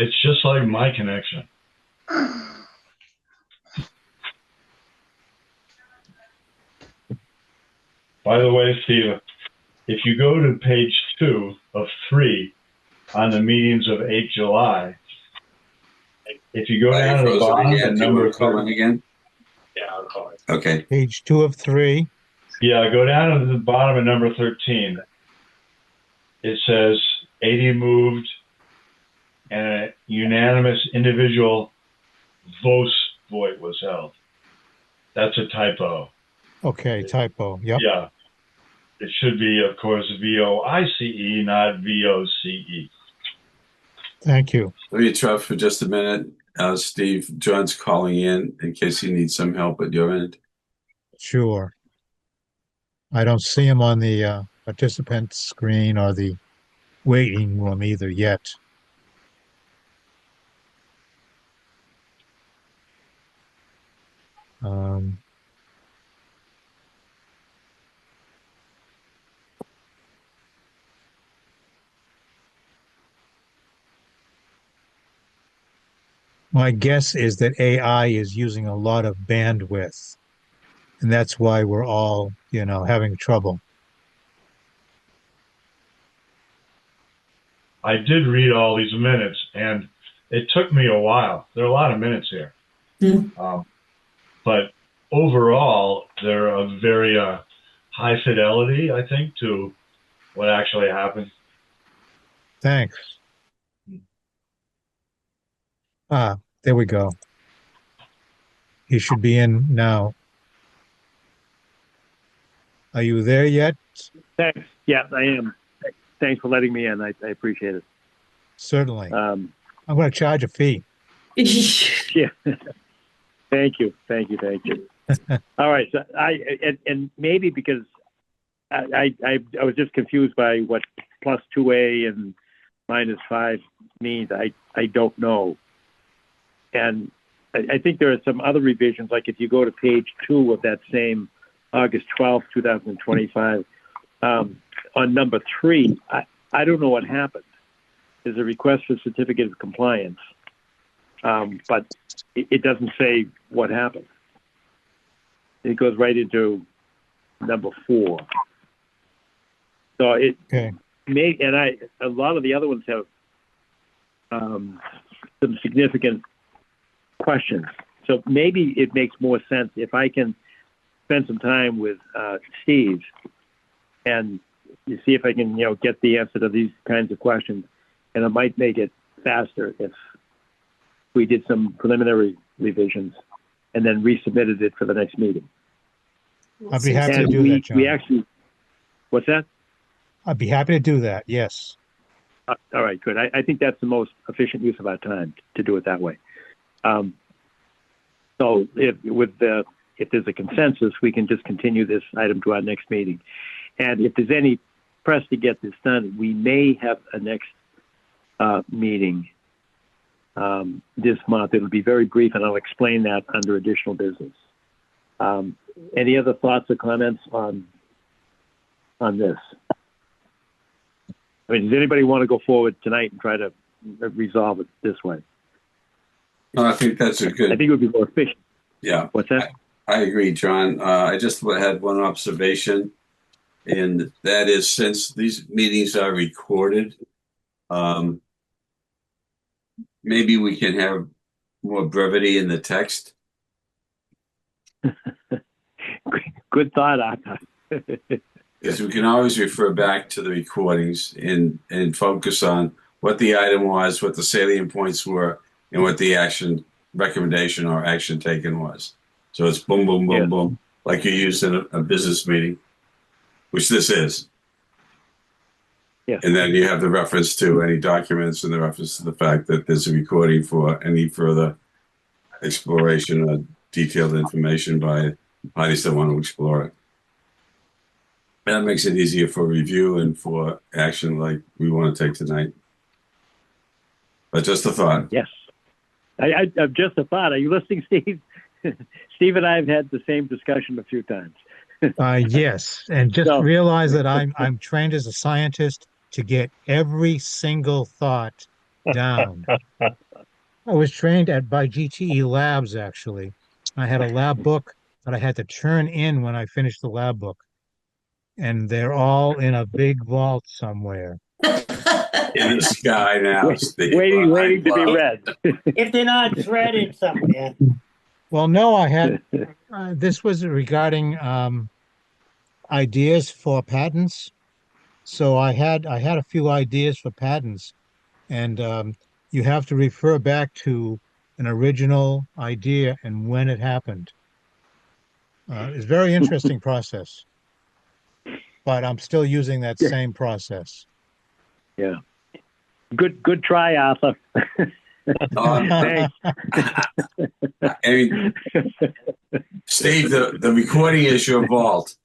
Speaker 8: It's just like my connection. By the way, Steve, if you go to page 2 of 3 on the meetings of 8 July, if you go down to the bottom
Speaker 5: again.
Speaker 8: at
Speaker 5: Do you
Speaker 8: number
Speaker 5: want to call in
Speaker 8: 30,
Speaker 5: again?
Speaker 13: Yeah, I'll call it.
Speaker 5: Okay.
Speaker 2: Page 2 of 3.
Speaker 8: yeah, go down to the bottom of number 13. It says 80 moved and a unanimous individual vote was held. That's a typo.
Speaker 2: Okay, typo. Yep.
Speaker 8: Yeah. It should be, of course, VOICE, not VOCE.
Speaker 2: Thank you.
Speaker 5: Let me interrupt for just a minute. Steve, John's calling in case you need some help at your end.
Speaker 2: Sure. I don't see him on the participant screen or the waiting room either yet. My guess is that AI is using a lot of bandwidth, and that's why we're all, having trouble.
Speaker 8: I did read all these minutes, and it took me a while. There are a lot of minutes here. But overall, they're a very high fidelity, I think, to what actually happened.
Speaker 2: Thanks. There we go. He should be in now. Are you there yet?
Speaker 14: Thanks. Yeah, I am. Thanks for letting me in. I appreciate it.
Speaker 2: Certainly. I'm going to charge a fee.
Speaker 14: Yeah. Thank you. All right. So and maybe because I was just confused by what plus 2A and minus 5 means. I don't know. And I think there are some other revisions, like if you go to page 2 of that same August 12th, 2025, on number 3, I don't know what happened. There's a request for certificate of compliance, but it doesn't say what happened. It goes right into number 4. So it may, and a lot of the other ones have some significant questions. So maybe it makes more sense if I can spend some time with Steve and you see if I can, get the answer to these kinds of questions. And it might make it faster if we did some preliminary revisions and then resubmitted it for the next meeting.
Speaker 2: I'd be happy to do that, John.
Speaker 14: We actually, what's that?
Speaker 2: I'd be happy to do that. Yes.
Speaker 14: All right, good. I think that's the most efficient use of our time to do it that way. So if there's a consensus, we can just continue this item to our next meeting. And if there's any press to get this done, we may have a next meeting this month. It'll be very brief, and I'll explain that under additional business. Any other thoughts or comments on this? I mean, does anybody want to go forward tonight and try to resolve it this way?
Speaker 5: No, I think that's a
Speaker 14: I
Speaker 5: good.
Speaker 14: think it would be more efficient.
Speaker 5: Yeah,
Speaker 14: What's that?
Speaker 5: I agree, John. I just had one observation, and that is since these meetings are recorded, um, maybe we can have more brevity in the text.
Speaker 14: Good thought, Arthur.
Speaker 5: Because we can always refer back to the recordings and focus on what the item was, what the salient points were, and what the action recommendation or action taken was. So it's boom, boom, boom,
Speaker 14: Yeah.
Speaker 5: boom, like you use in a business meeting, which this is.
Speaker 14: Yeah.
Speaker 5: And then you have the reference to any documents and the reference to the fact that there's a recording for any further exploration or detailed information by parties that want to explore it. That makes it easier for review and for action like we want to take tonight. But just a thought.
Speaker 14: Yes. I've just a thought. Are you listening, Steve? Steve and I have had the same discussion a few times.
Speaker 2: Yes, and just
Speaker 14: So-
Speaker 2: realize that I'm trained as a scientist to get every single thought down. I was trained by GTE Labs, actually. I had a lab book that I had to turn in when I finished the lab book. And they're all in a big vault somewhere.
Speaker 5: In the sky now, Steve.
Speaker 14: Waiting to be read.
Speaker 3: If they're not shredded somewhere.
Speaker 2: Well, no, I had this was regarding ideas for patents. So I had a few ideas for patents, and you have to refer back to an original idea and when it happened. It's a very interesting process, but I'm still using that same process.
Speaker 14: Yeah. Good try, Arthur. Thanks.
Speaker 5: I mean, Steve, the recording is your vault.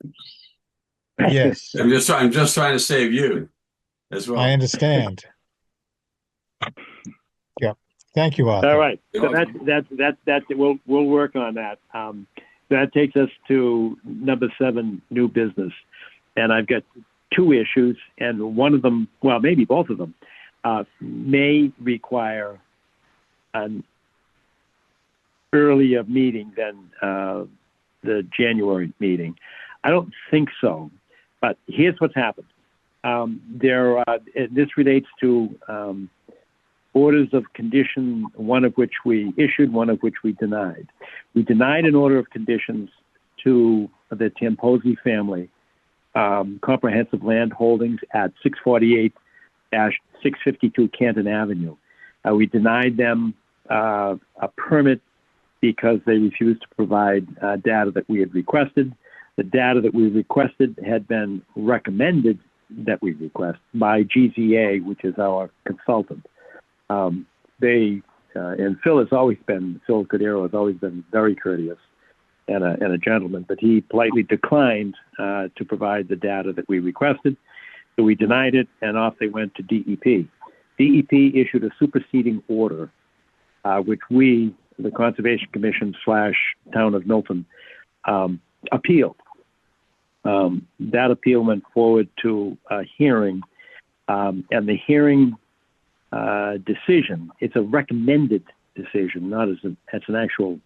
Speaker 2: Yes,
Speaker 5: I'm just trying to save you as well.
Speaker 2: I understand. Yeah. Thank you, Arthur.
Speaker 14: All right. So that's it. We'll work on that. That takes us to number 7, new business. And I've got 2 issues, and one of them, well, maybe both of them, may require an earlier meeting than the January meeting. I don't think so, but here's what's happened. This relates to orders of condition, one of which we issued, one of which we denied. We denied an order of conditions to the Tamposi family, comprehensive land holdings at 648-652 Canton Avenue. We denied them a permit because they refused to provide data that we had requested. The data that we requested had been recommended that we request by GZA, which is our consultant. And Phil Cordero has always been very courteous and a gentleman, but he politely declined to provide the data that we requested. So we denied it, and off they went to DEP. DEP issued a superseding order, which we, the Conservation Commission / Town of Milton, appealed. That appeal went forward to a hearing, and the hearing decision, it's a recommended decision, not an actual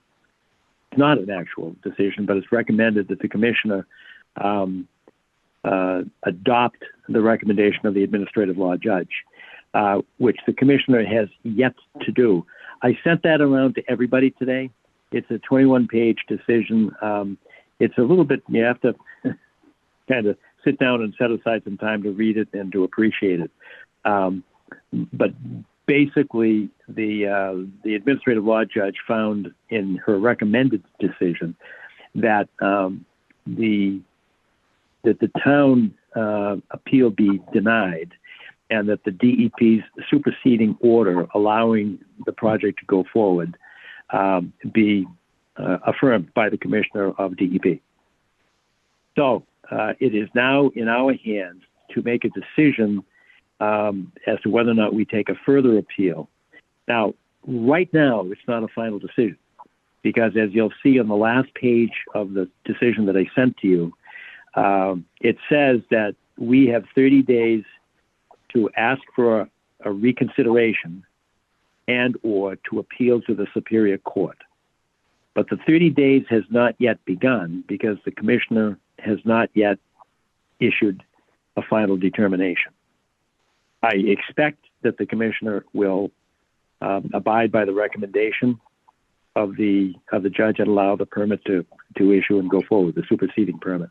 Speaker 14: decision, but it's recommended that the commissioner adopt the recommendation of the administrative law judge, which the commissioner has yet to do. I sent that around to everybody today. It's a 21-page decision. It's a little bit, you have to kind of sit down and set aside some time to read it and to appreciate it. But basically, the administrative law judge found in her recommended decision that the town appeal be denied, and that the DEP's superseding order allowing the project to go forward be affirmed by the commissioner of DEP. So it is now in our hands to make a decision as to whether or not we take a further appeal. Now, right now, it's not a final decision, because as you'll see on the last page of the decision that I sent to you, it says that we have 30 days to ask for a reconsideration and or to appeal to the Superior Court. But the 30 days has not yet begun because the commissioner has not yet issued a final determination. I expect that the commissioner will abide by the recommendation of the judge and allow the permit to issue and go forward, the superseding permit.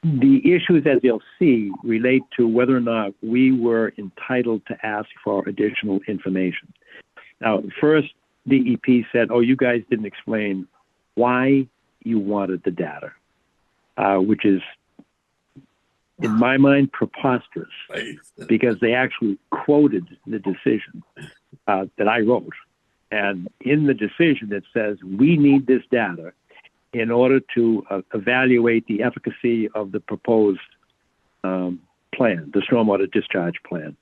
Speaker 14: The issues, as you'll see, relate to whether or not we were entitled to ask for additional information. Now, first, DEP said, oh, you guys didn't explain why you wanted the data, which is, in my mind, preposterous, because they actually quoted the decision that I wrote. And in the decision, it says, we need this data in order to evaluate the efficacy of the proposed plan, the stormwater discharge plan.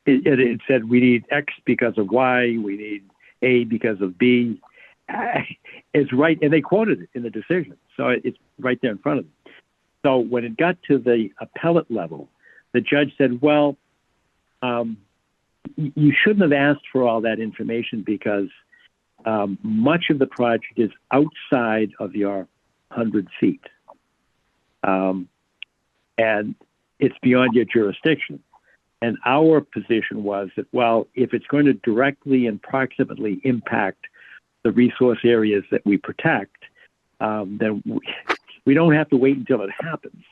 Speaker 14: It said we need X because of Y, we need A because of B. It's right, and they quoted it in the decision, so it's right there in front of them. So when it got to the appellate level, the judge said, well, you shouldn't have asked for all that information because much of the project is outside of your 100 feet. And it's beyond your jurisdiction. And our position was that, well, if it's going to directly and proximately impact the resource areas that we protect, then we don't have to wait until it happens.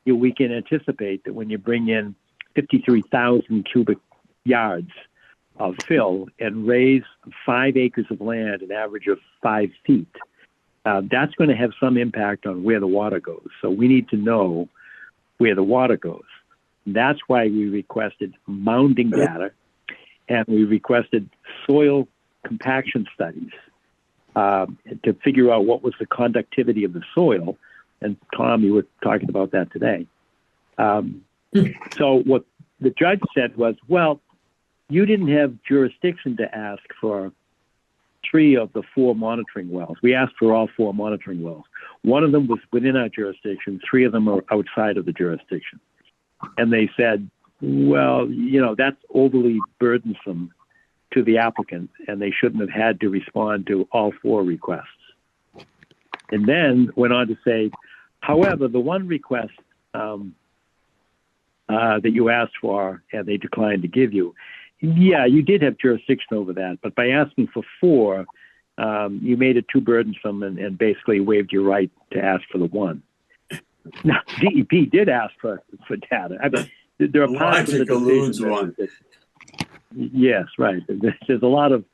Speaker 14: We can anticipate that when you bring in 53,000 cubic yards of fill and raise 5 acres of land, an average of 5 feet, that's going to have some impact on where the water goes. So we need to know where the water goes. That's why we requested mounding data, and we requested soil compaction studies to figure out what was the conductivity of the soil. And Tom, you were talking about that today. So what the judge said was, well, you didn't have jurisdiction to ask for 3 of the 4 monitoring wells. We asked for all 4 monitoring wells. One of them was within our jurisdiction. 3 of them are outside of the jurisdiction. And they said, well, that's overly burdensome to the applicant, and they shouldn't have had to respond to all 4 requests. And then went on to say, however, the one request that you asked for and they declined to give you, yeah, you did have jurisdiction over that, but by asking for 4, you made it too burdensome and basically waived your right to ask for the 1. Now, DEP did ask for data. I mean, there are parts of the decision yes, right. There's a lot of,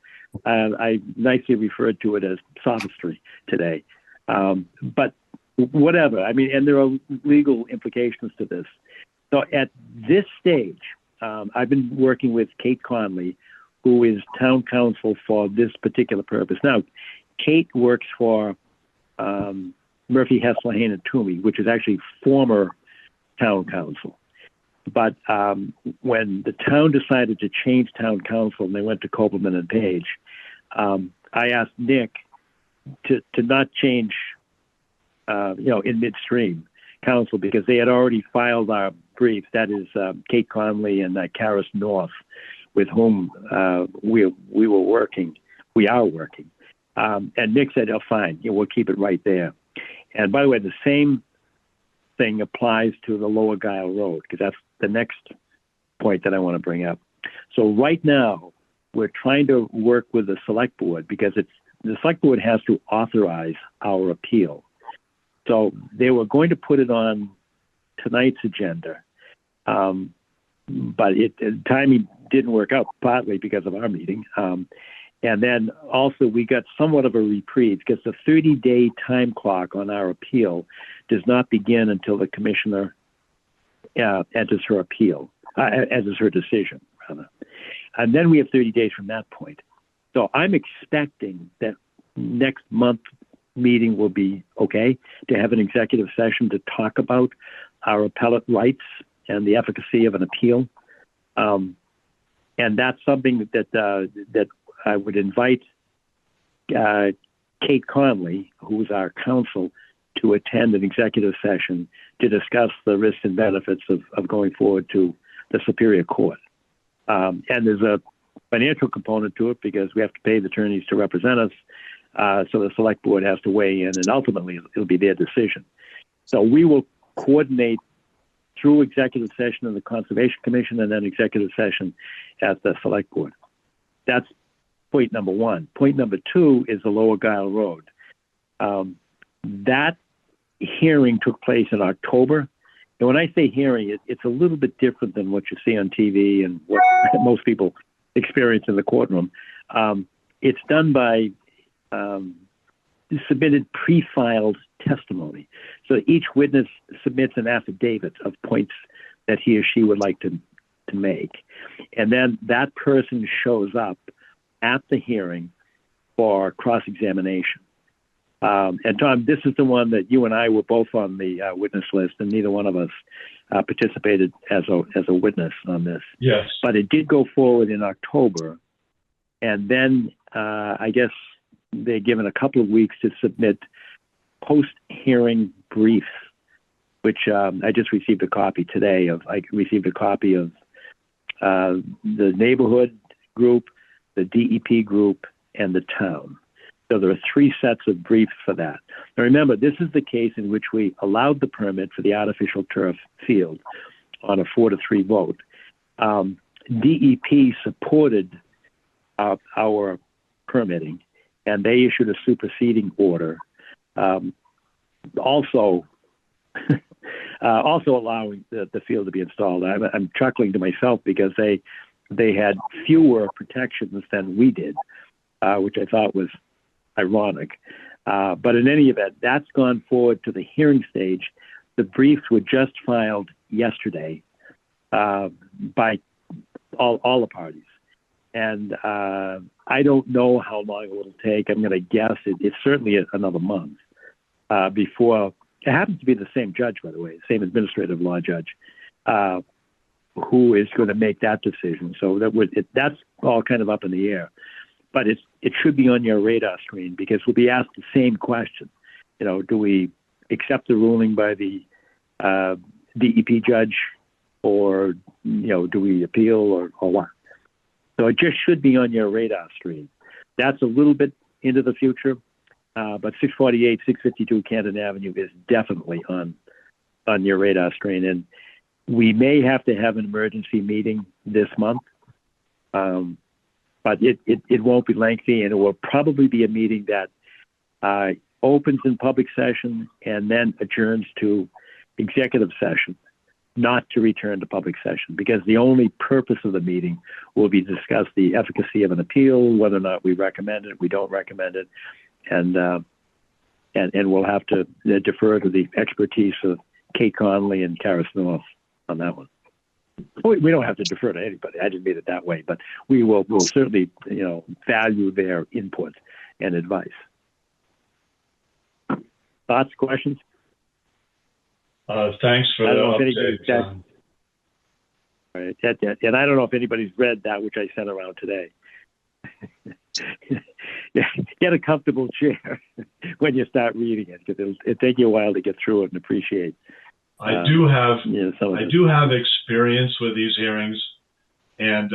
Speaker 14: I nicely referred to it as sophistry today. But whatever, I mean, and there are legal implications to this. So at this stage, I've been working with Kate Conley, who is town council for this particular purpose. Now, Kate works for Murphy, Hessler, Hayne, and Toomey, which is actually former town council. But when the town decided to change town council and they went to Copeland and Page, I asked Nick to not change, in midstream council because they had already filed our briefs. That is Kate Conley and Karis North, with whom we were working. We are working. And Nick said, oh, fine, we'll keep it right there. And by the way, the same thing applies to the Lower Guile Road, because that's the next point that I want to bring up. So right now, we're trying to work with the select board because the select board has to authorize our appeal. So they were going to put it on tonight's agenda, but timing didn't work out, partly because of our meeting. And then also we got somewhat of a reprieve because the 30-day time clock on our appeal does not begin until the commissioner enters her decision, rather. And then we have 30 days from that point. So I'm expecting that next month meeting will be okay to have an executive session to talk about our appellate rights and the efficacy of an appeal. And that's something that I would invite Kate Conley, who is our counsel, to attend an executive session to discuss the risks and benefits of going forward to the Superior Court. And there's a financial component to it because we have to pay the attorneys to represent us. So the select board has to weigh in, and ultimately it'll be their decision. So we will coordinate through executive session of the Conservation Commission and then executive session at the select board. That's point number one. Point number two is the Lower Guile Road. That hearing took place in October. And when I say hearing, it's a little bit different than what you see on TV and what most people experience in the courtroom. It's done by submitted pre-filed testimony. So each witness submits an affidavit of points that he or she would like to make. And then that person shows up at the hearing for cross-examination. And Tom, this is the one that you and I were both on the witness list, and neither one of us participated as a witness on this.
Speaker 8: Yes.
Speaker 14: But it did go forward in October, and then I guess they're given a couple of weeks to submit post-hearing briefs, which I just received a copy today of. I received a copy of the neighborhood group, the DEP group, and the town. So there are 3 sets of briefs for that. Now remember, this is the case in which we allowed the permit for the artificial turf field on a 4-3 vote. DEP supported our permitting, and they issued a superseding order, also allowing the field to be installed. I'm chuckling to myself because they had fewer protections than we did, which I thought was ironic. But in any event, that's gone forward to the hearing stage. The briefs were just filed yesterday by all the parties. And I don't know how long it will take. I'm going to guess it's certainly another month before. It happens to be the same judge, by the way, the same administrative law judge, who is going to make that decision. So that's all kind of up in the air. But it should be on your radar screen because we'll be asked the same question. You know, do we accept the ruling by the DEP judge, or do we appeal, or what? So it just should be on your radar screen. That's a little bit into the future, but 648, 652 Canton Avenue is definitely on your radar screen, and we may have to have an emergency meeting this month. But it won't be lengthy, and it will probably be a meeting that opens in public session and then adjourns to executive session, not to return to public session, because the only purpose of the meeting will be to discuss the efficacy of an appeal, whether or not we recommend it, we don't recommend it, and we'll have to defer to the expertise of Kate Conley and Karis North on that one. We don't have to defer to anybody. I didn't mean it that way, but we'll certainly, value their input and advice. Thoughts, questions?
Speaker 8: Thanks for the update, John.
Speaker 14: All right, and I don't know if anybody's read that, which I sent around today. Get a comfortable chair when you start reading it, because it'll take you a while to get through it and appreciate.
Speaker 8: I do have experience with these hearings, and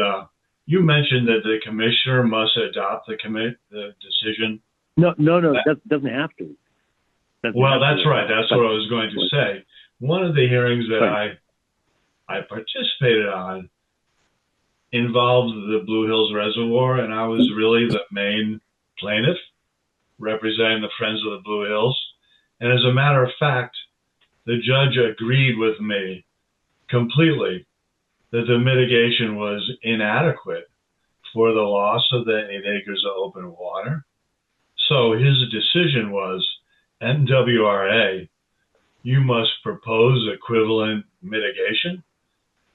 Speaker 8: you mentioned that the commissioner must adopt the decision.
Speaker 14: No, that doesn't have to.
Speaker 8: Well, that's right. That's what I was going to say. One of the hearings that I participated on involved the Blue Hills Reservoir, and I was really the main plaintiff representing the Friends of the Blue Hills. And as a matter of fact, the judge agreed with me completely that the mitigation was inadequate for the loss of the 8 acres of open water. So his decision was, NWRA, you must propose equivalent mitigation.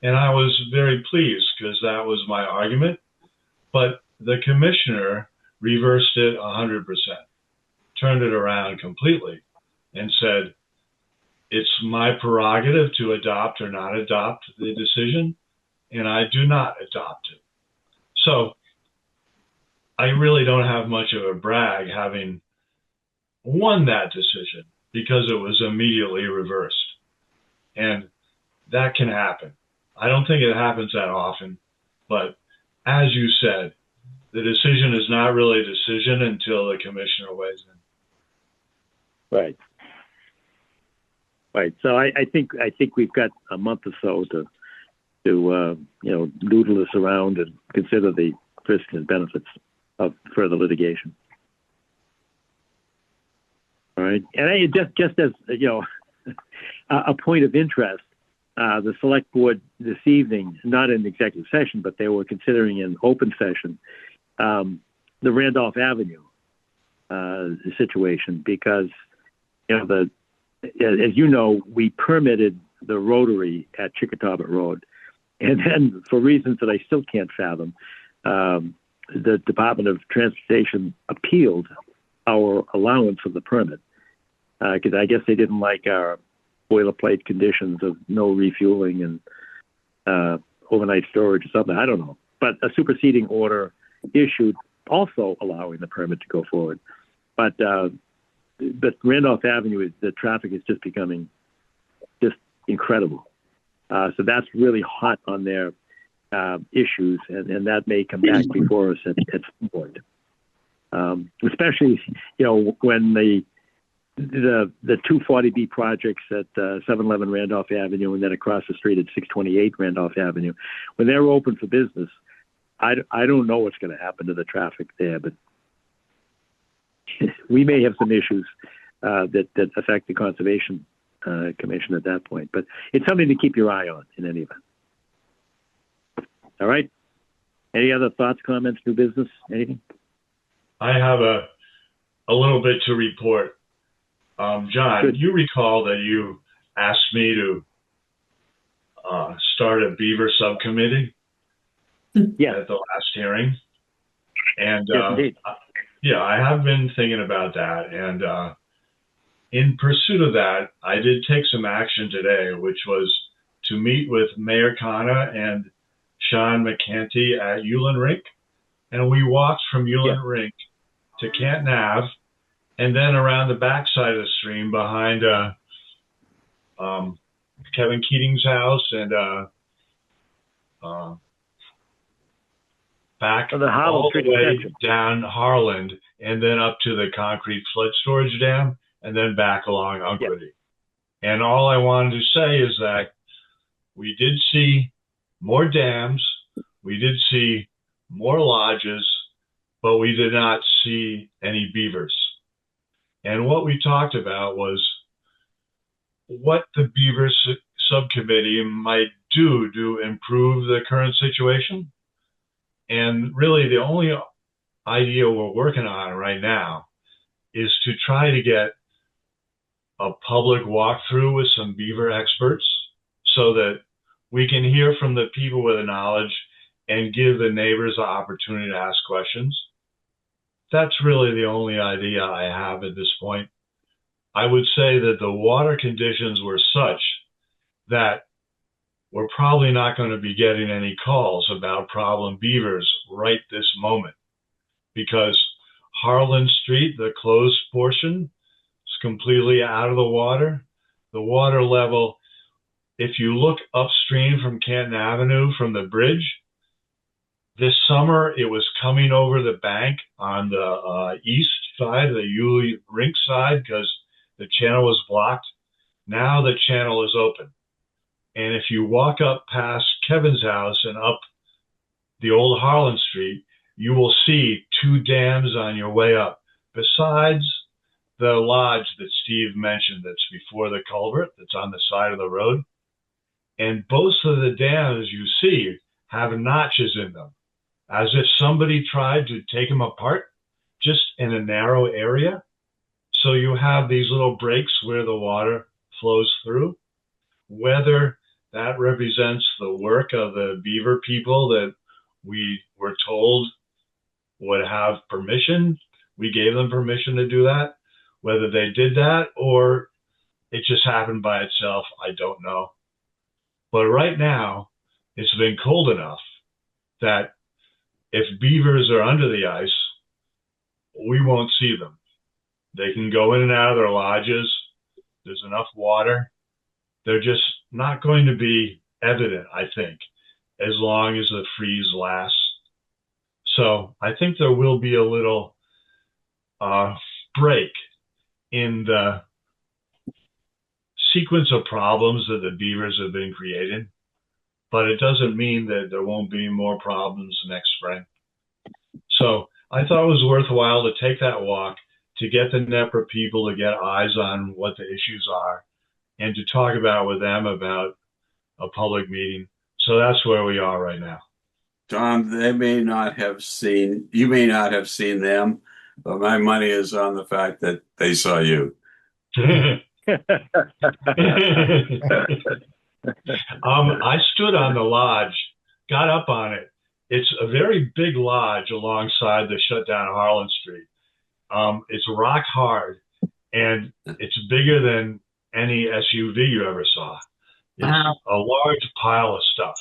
Speaker 8: And I was very pleased because that was my argument. But the commissioner reversed it 100%, turned it around completely, and said, it's my prerogative to adopt or not adopt the decision, and I do not adopt it. So I really don't have much of a brag having won that decision because it was immediately reversed. And that can happen. I don't think it happens that often, But as you said, the decision is not really a decision until the commissioner weighs in.
Speaker 14: Right. Right. So I think we've got a month or so to noodle this around and consider the risks and benefits of further litigation. All right. And just as a point of interest, the select board this evening, not in executive session, but they were considering an open session, the Randolph Avenue situation, because as you know, we permitted the rotary at Chickatobit Road, and then for reasons that I still can't fathom, the Department of Transportation appealed our allowance of the permit because I guess they didn't like our boilerplate conditions of no refueling and overnight storage or something. I don't know, but a superseding order issued also allowing the permit to go forward. But Randolph Avenue, the traffic is just becoming just incredible. So that's really hot on their issues, and that may come back before us at some point. Especially, when the 240B projects at 711 Randolph Avenue and then across the street at 628 Randolph Avenue, when they're open for business, I don't know what's going to happen to the traffic there, but we may have some issues that affect the Conservation Commission at that point. But it's something to keep your eye on in any event. All right. Any other thoughts, comments, new business, anything?
Speaker 8: I have a little bit to report. John,
Speaker 14: Good.
Speaker 8: You recall that you asked me to start a beaver subcommittee at the last hearing. And
Speaker 14: Yes, indeed.
Speaker 8: yeah, I have been thinking about that. And in pursuit of that, I did take some action today, which was to meet with Mayor Khanna and Sean McCanty at Yulin Rink. And we walked from Yulin Rink to Canton Ave and then around the backside of the stream behind Kevin Keating's house and back all the way down Harland and then up to the concrete flood storage dam and then back along Unkrity. And all I wanted to say is that we did see more dams, we did see more lodges, but we did not see any beavers. And what we talked about was what the beaver subcommittee might do to improve the current situation. And really the only idea we're working on right now is to try to get a public walkthrough with some beaver experts so that we can hear from the people with the knowledge and give the neighbors the opportunity to ask questions. That's really the only idea I have at this point. I would say that the water conditions were such that we're probably not going to be getting any calls about problem beavers right this moment because Harlan Street, the closed portion, is completely out of the water. The water level, if you look upstream from Canton Avenue from the bridge, this summer it was coming over the bank on the east side, the Yulee Rink side, because the channel was blocked. Now the channel is open. And if you walk up past Kevin's house and up the old Harlan Street, you will see two dams on your way up, besides the lodge that Steve mentioned that's before the culvert that's on the side of the road. And both of the dams you see have notches in them, as if somebody tried to take them apart just in a narrow area. So you have these little breaks where the water flows through. Whether that represents the work of the beaver people that we were told would have permission, we gave them permission to do that. Whether they did that or it just happened by itself, I don't know. But right now, it's been cold enough that if beavers are under the ice, we won't see them. They can go in and out of their lodges. There's enough water. They're just not going to be evident, I think. as long as the freeze lasts. So I think there will be a little break in the sequence of problems that the beavers have been creating, but it doesn't mean that there won't be more problems next spring. So I thought it was worthwhile to take that walk, to get the NEPRA people to get eyes on what the issues are, and to talk about with them about a public meeting. So that's where we are right now.
Speaker 5: Tom, you may not have seen them, but my money is on the fact that they saw you.
Speaker 8: I stood on the lodge, got up on it. It's a very big lodge alongside the shutdown Harlan Street. It's rock hard, and it's bigger than any SUV you ever saw. It's a large pile of stuff.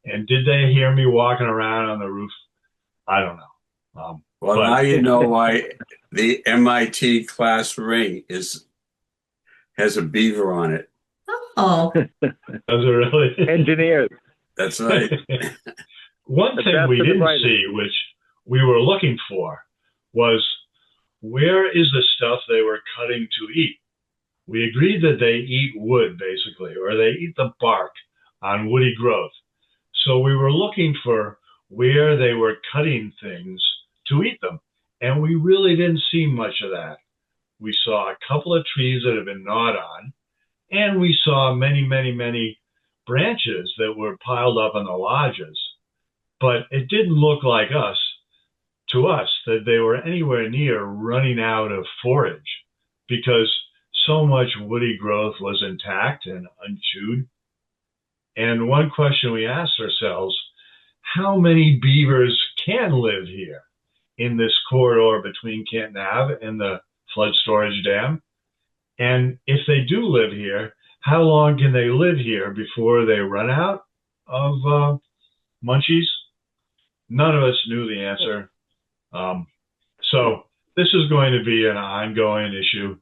Speaker 8: And did they hear me walking around on the roof? I don't know.
Speaker 5: Well, now you know why the MIT class ring has a beaver on it.
Speaker 6: Oh,
Speaker 8: Does it really?
Speaker 14: Engineers.
Speaker 5: That's right.
Speaker 8: One thing we didn't see, which we were looking for, was where is the stuff they were cutting to eat? We agreed that they eat wood, basically, or they eat the bark on woody growth. So we were looking for where they were cutting things to eat them. And we really didn't see much of that. We saw a couple of trees that had been gnawed on, and we saw many, many, many branches that were piled up in the lodges. But it didn't look like to us, that they were anywhere near running out of forage, because so much woody growth was intact and unchewed. And one question we asked ourselves, how many beavers can live here in this corridor between Canton Ave and the flood storage dam? And if they do live here, how long can they live here before they run out of munchies? None of us knew the answer. So this is going to be an ongoing issue.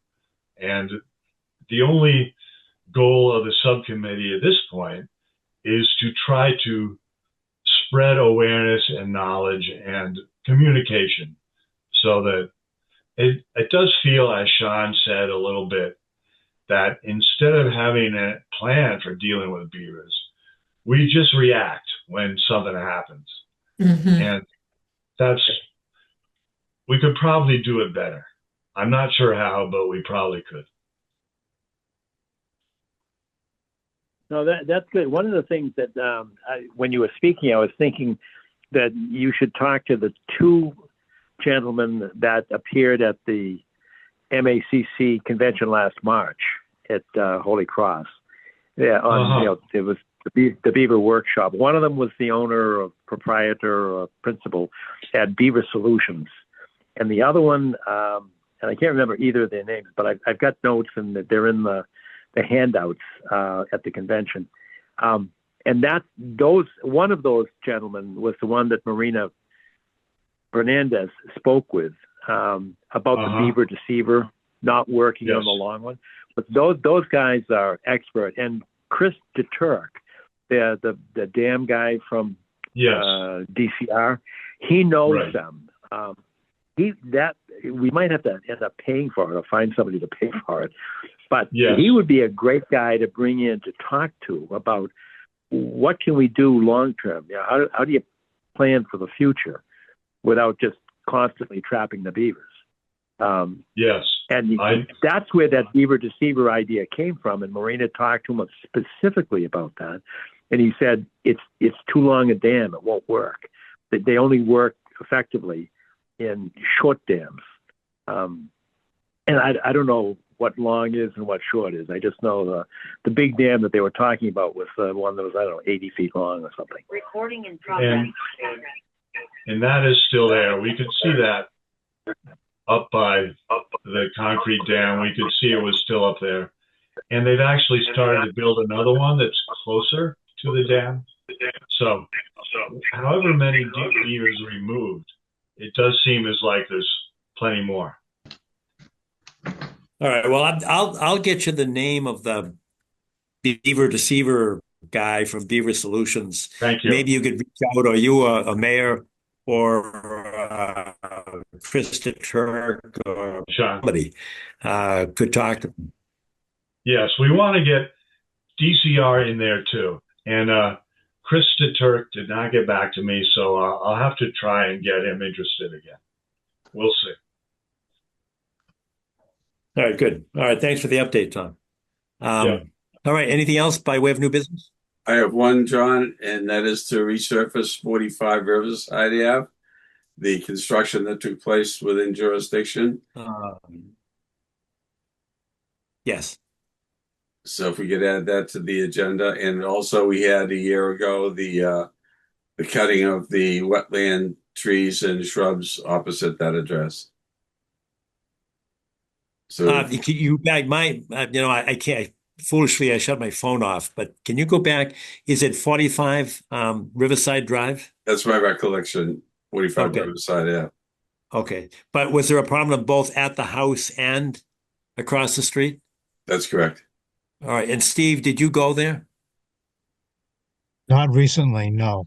Speaker 8: And the only goal of the subcommittee at this point is to try to spread awareness and knowledge and communication, so that it does feel, as Sean said a little bit, that instead of having a plan for dealing with beavers, we just react when something happens. And we could probably do it better. I'm not sure how, but we probably could.
Speaker 14: No, that's good. One of the things that when you were speaking, I was thinking that you should talk to the two gentlemen that appeared at the MACC convention last March at Holy Cross. Yeah, it was the Beaver Workshop. One of them was the owner or proprietor or principal at Beaver Solutions, and the other one, and I can't remember either of their names, but I've got notes and that they're in the handouts at the convention. And one of those gentlemen was the one that Marina Fernandez spoke with about the beaver deceiver not working on the long one. But those guys are expert. And Chris DeTurk, the dam guy from DCR, he knows them. We might have to end up paying for it or find somebody to pay for it. But he would be a great guy to bring in to talk to about what can we do long term. How do you plan for the future without just constantly trapping the beavers? And that's where that beaver deceiver idea came from. And Marina talked to him specifically about that. And he said, it's too long a dam. It won't work. They only work effectively in short dams. And I don't know what long is and what short is. I just know the big dam that they were talking about was the one that was, 80 feet long or something.
Speaker 12: Recording in progress.
Speaker 8: And that is still there. We could see that up by the concrete dam. We could see it was still up there. And they've actually started to build another one that's closer to the dam. So however many beavers removed, it does seem as like there's plenty more.
Speaker 1: All right. Well, I'll get you the name of the beaver deceiver guy from Beaver Solutions.
Speaker 8: Thank you.
Speaker 1: Maybe you could reach out, or you, a mayor, or Krista Turk, or
Speaker 8: Sean.
Speaker 1: somebody could talk to them.
Speaker 8: Yes, we want to get DCR in there too. And Krista Turk did not get back to me, so I'll have to try and get him interested again. We'll see.
Speaker 1: All right, good. All right, thanks for the update, Tom.
Speaker 8: Yeah.
Speaker 1: All right, anything else by way of new business?
Speaker 5: I have one, John, and that is to resurface 45 Riverside Ave, the construction that took place within jurisdiction.
Speaker 1: Yes.
Speaker 5: So if we could add that to the agenda. And also we had a year ago the cutting of the wetland trees and shrubs opposite that address. So
Speaker 1: you back my, I can't, foolishly, I shut my phone off, but can you go back? Is it 45 Riverside Drive?
Speaker 5: that's my recollection, 45
Speaker 1: Okay.
Speaker 5: Riverside Ave.
Speaker 1: Okay. But was there a problem both at the house and across the street?
Speaker 5: That's correct.
Speaker 1: All right. And Steve, did you go there?
Speaker 2: Not recently, no.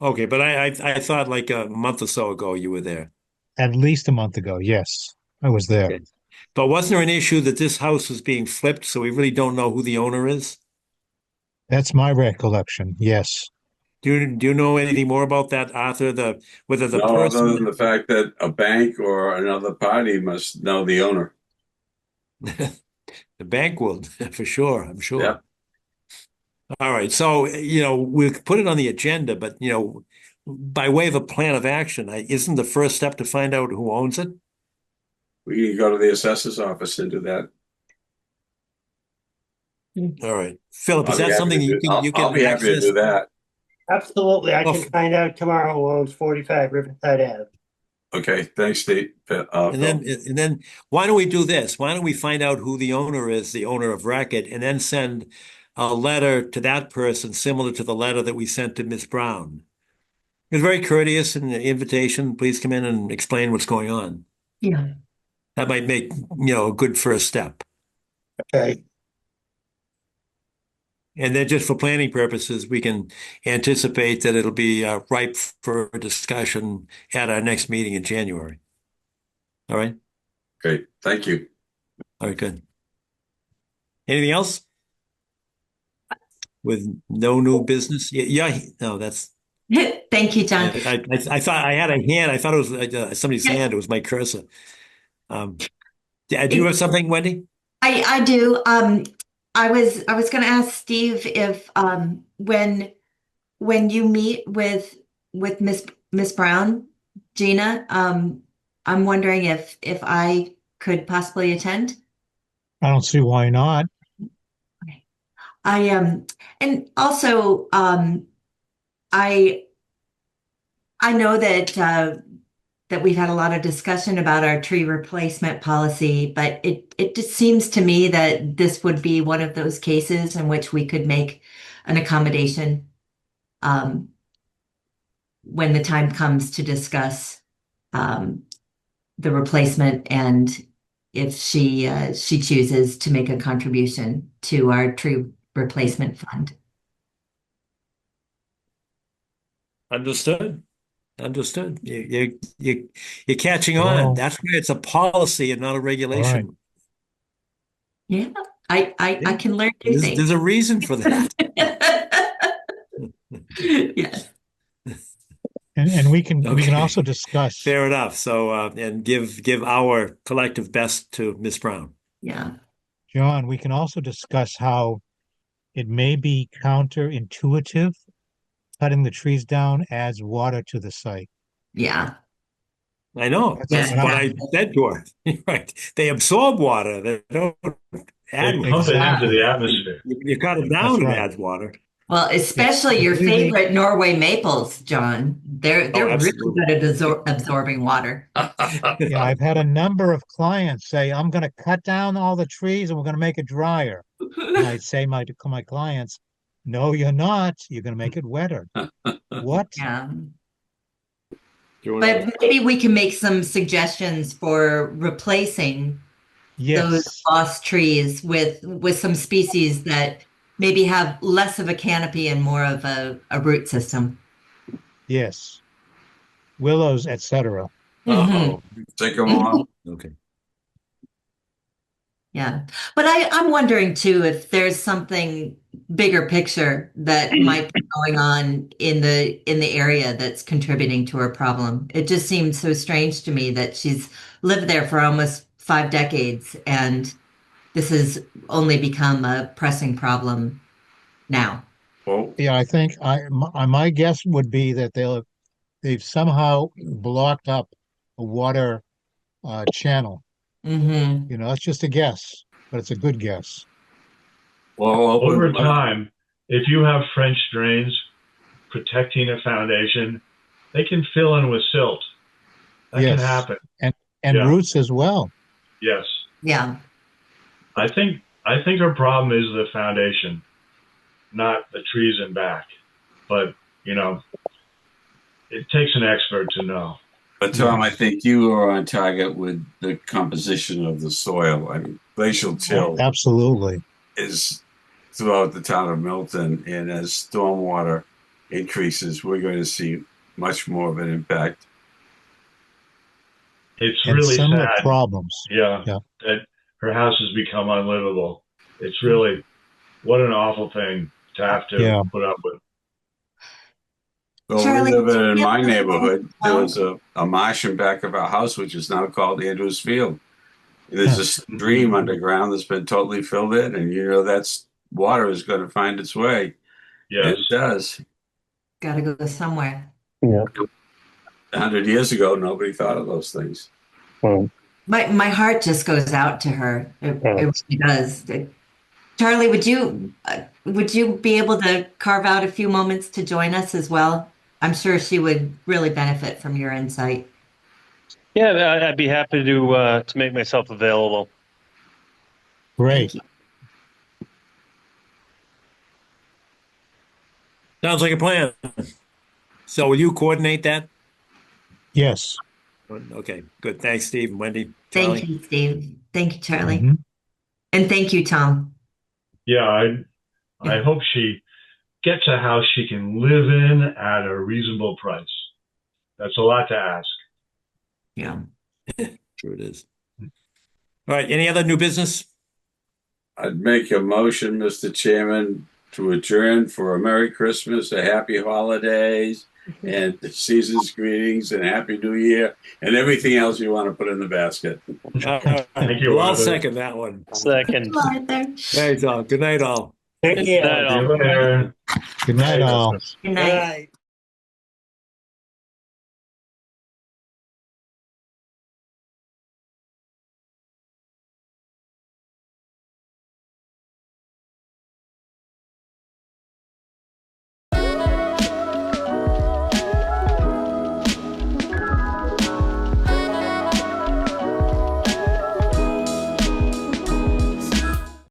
Speaker 1: Okay. But I thought like a month or so ago you were there.
Speaker 2: At least a month ago, yes, I was there.
Speaker 1: Okay. But wasn't there an issue that this house was being flipped, so we really don't know who the owner is?
Speaker 2: That's my recollection, yes.
Speaker 1: Do you know anything more about that, Arthur? Whether the
Speaker 5: No,
Speaker 1: person,
Speaker 5: other than the fact that a bank or another party must know the owner.
Speaker 1: the bank will, for sure, I'm sure.
Speaker 5: Yeah.
Speaker 1: All right. So, we'll put it on the agenda, but, by way of a plan of action, isn't the first step to find out who owns it?
Speaker 5: We can go to the assessor's office and do that.
Speaker 1: All right. Philip, is
Speaker 5: I'll be
Speaker 1: that
Speaker 5: happy
Speaker 1: something
Speaker 5: to
Speaker 1: you
Speaker 5: do-
Speaker 1: can, you
Speaker 5: I'll
Speaker 1: can
Speaker 5: be happy to
Speaker 1: access?
Speaker 5: do that.
Speaker 3: Absolutely. I
Speaker 1: Oh,
Speaker 3: can find out tomorrow who owns 45 Riverside Ave.
Speaker 5: Okay, thanks, Steve.
Speaker 1: And then why don't we do this? Why don't we find out who the owner is, the owner of record, and then send a letter to that person similar to the letter that we sent to Miss Brown. It was very courteous and an invitation. Please come in and explain what's going on.
Speaker 6: Yeah.
Speaker 1: That might make, a good first step.
Speaker 3: Okay.
Speaker 1: And then just for planning purposes, we can anticipate that it'll be ripe for discussion at our next meeting in January. All right?
Speaker 5: Great, thank you.
Speaker 1: All right, good. Anything else? With no new business? Yeah, no, that's...
Speaker 6: Thank you, John.
Speaker 1: I thought I had a hand. I thought it was somebody's hand. It was my cursor. Do you have something, Wendy?
Speaker 6: I do. I was going to ask Steve if when you meet with Miss Brown, Gina, I'm wondering if I could possibly attend.
Speaker 2: I don't see why not.
Speaker 6: Okay. And also I know that that we've had a lot of discussion about our tree replacement policy, but it just seems to me that this would be one of those cases in which we could make an accommodation when the time comes to discuss the replacement, and if she chooses to make a contribution to our tree replacement fund.
Speaker 1: Understood. Understood. You're catching on.
Speaker 2: Well,
Speaker 1: That's why it's a policy and not a regulation.
Speaker 6: Yeah, I can learn new
Speaker 1: There's
Speaker 6: things.
Speaker 1: a reason for that.
Speaker 6: Yes.
Speaker 2: and we can
Speaker 1: Okay.
Speaker 2: also discuss.
Speaker 1: Fair enough. So and give our collective best to Miss Brown.
Speaker 6: Yeah.
Speaker 2: John, we can also discuss how it may be counterintuitive. Cutting the trees down adds water to the site.
Speaker 6: Yeah.
Speaker 1: I know. That's
Speaker 6: Yeah.
Speaker 1: what I said to her. Right. They absorb water. They don't add
Speaker 8: They
Speaker 1: water.
Speaker 8: pump it into
Speaker 6: Exactly.
Speaker 8: the atmosphere.
Speaker 1: You cut it down,
Speaker 2: That's
Speaker 1: it
Speaker 2: right.
Speaker 1: adds water.
Speaker 6: Well, especially your
Speaker 2: completely-
Speaker 6: favorite Norway maples, John. They're really
Speaker 1: absolutely.
Speaker 6: good at absorbing water.
Speaker 2: Yeah, I've had a number of clients say, I'm going to cut down all the trees and we're going to make it drier. And I say to my clients, no, you're not. You're going to make it wetter. What?
Speaker 6: Yeah.
Speaker 1: Doing
Speaker 6: But maybe we can make some suggestions for replacing those
Speaker 2: Yes.
Speaker 6: lost trees with some species that maybe have less of a canopy and more of a root system.
Speaker 2: Yes. Willows, etc.
Speaker 5: Uh-oh. Take them off.
Speaker 1: Okay.
Speaker 6: Yeah. But I'm wondering too if there's something bigger picture that might be going on in the area that's contributing to her problem. It just seems so strange to me that she's lived there for almost 5 decades and this has only become a pressing problem now.
Speaker 5: Well,
Speaker 2: Yeah, I think my guess would be that they've somehow blocked up a water channel.
Speaker 6: Mm-hmm.
Speaker 2: You know, that's just a guess, but it's a good guess.
Speaker 5: well,
Speaker 8: Over time, if you have French drains protecting a foundation, they can fill in with silt. That can
Speaker 2: Yes.
Speaker 8: happen.
Speaker 2: And
Speaker 8: Yeah.
Speaker 2: roots as well.
Speaker 8: Yes.
Speaker 6: Yeah.
Speaker 8: I think our problem is the foundation, not the trees in back. But, you know, it takes an expert to know.
Speaker 5: But Tom, I think you are on target with the composition of the soil. I mean, glacial till
Speaker 2: Absolutely.
Speaker 5: is throughout the town of Milton, and as stormwater increases, we're going to see much more of an impact.
Speaker 8: It's
Speaker 2: And
Speaker 8: really
Speaker 2: similar
Speaker 8: sad.
Speaker 2: problems.
Speaker 8: Yeah,
Speaker 2: Yeah.
Speaker 8: that her house has become unlivable. It's really, what an awful thing to have to
Speaker 2: Yeah.
Speaker 8: put up with.
Speaker 5: Well,
Speaker 6: Charlie,
Speaker 5: we live in
Speaker 6: yeah.
Speaker 5: my neighborhood. There
Speaker 6: Well-
Speaker 5: was a marsh in back of our house, which is now called Andrews Field. There's a stream underground that's been totally filled in, and you know that's water is going to find its way.
Speaker 8: Yes.
Speaker 5: It does.
Speaker 6: Gotta go somewhere.
Speaker 14: Yeah.
Speaker 5: 100 years ago, nobody thought of those things.
Speaker 6: My heart just goes out to her. It really does. Charlie, would you be able to carve out a few moments to join us as well? I'm sure she would really benefit from your insight.
Speaker 4: Yeah, I'd be happy to make myself available.
Speaker 2: Great.
Speaker 1: Sounds like a plan. So will you coordinate that?
Speaker 2: Yes.
Speaker 1: Okay, good. Thanks, Steve and Wendy. Charlie?
Speaker 6: Thank you, Steve. Thank you, Charlie.
Speaker 2: Mhm.
Speaker 6: And thank you, Tom.
Speaker 8: Yeah, I hope she gets a house she can live in at a reasonable price. That's a lot to ask.
Speaker 6: Yeah.
Speaker 1: Sure it is. All right, any other new business?
Speaker 5: I'd make a motion, Mr. Chairman, to adjourn for a Merry Christmas, a Happy Holidays, and season's greetings, and Happy New Year, and everything else you want to put in the basket.
Speaker 8: Thank you,
Speaker 1: Well, I'll
Speaker 8: Arthur.
Speaker 1: second that one.
Speaker 4: Second.
Speaker 6: Arthur.
Speaker 1: Thanks, all. Good night, all.
Speaker 3: Take care.
Speaker 4: Night, all.
Speaker 8: See you later.
Speaker 2: Good night, all.
Speaker 6: Good
Speaker 3: Good
Speaker 6: night.
Speaker 3: night.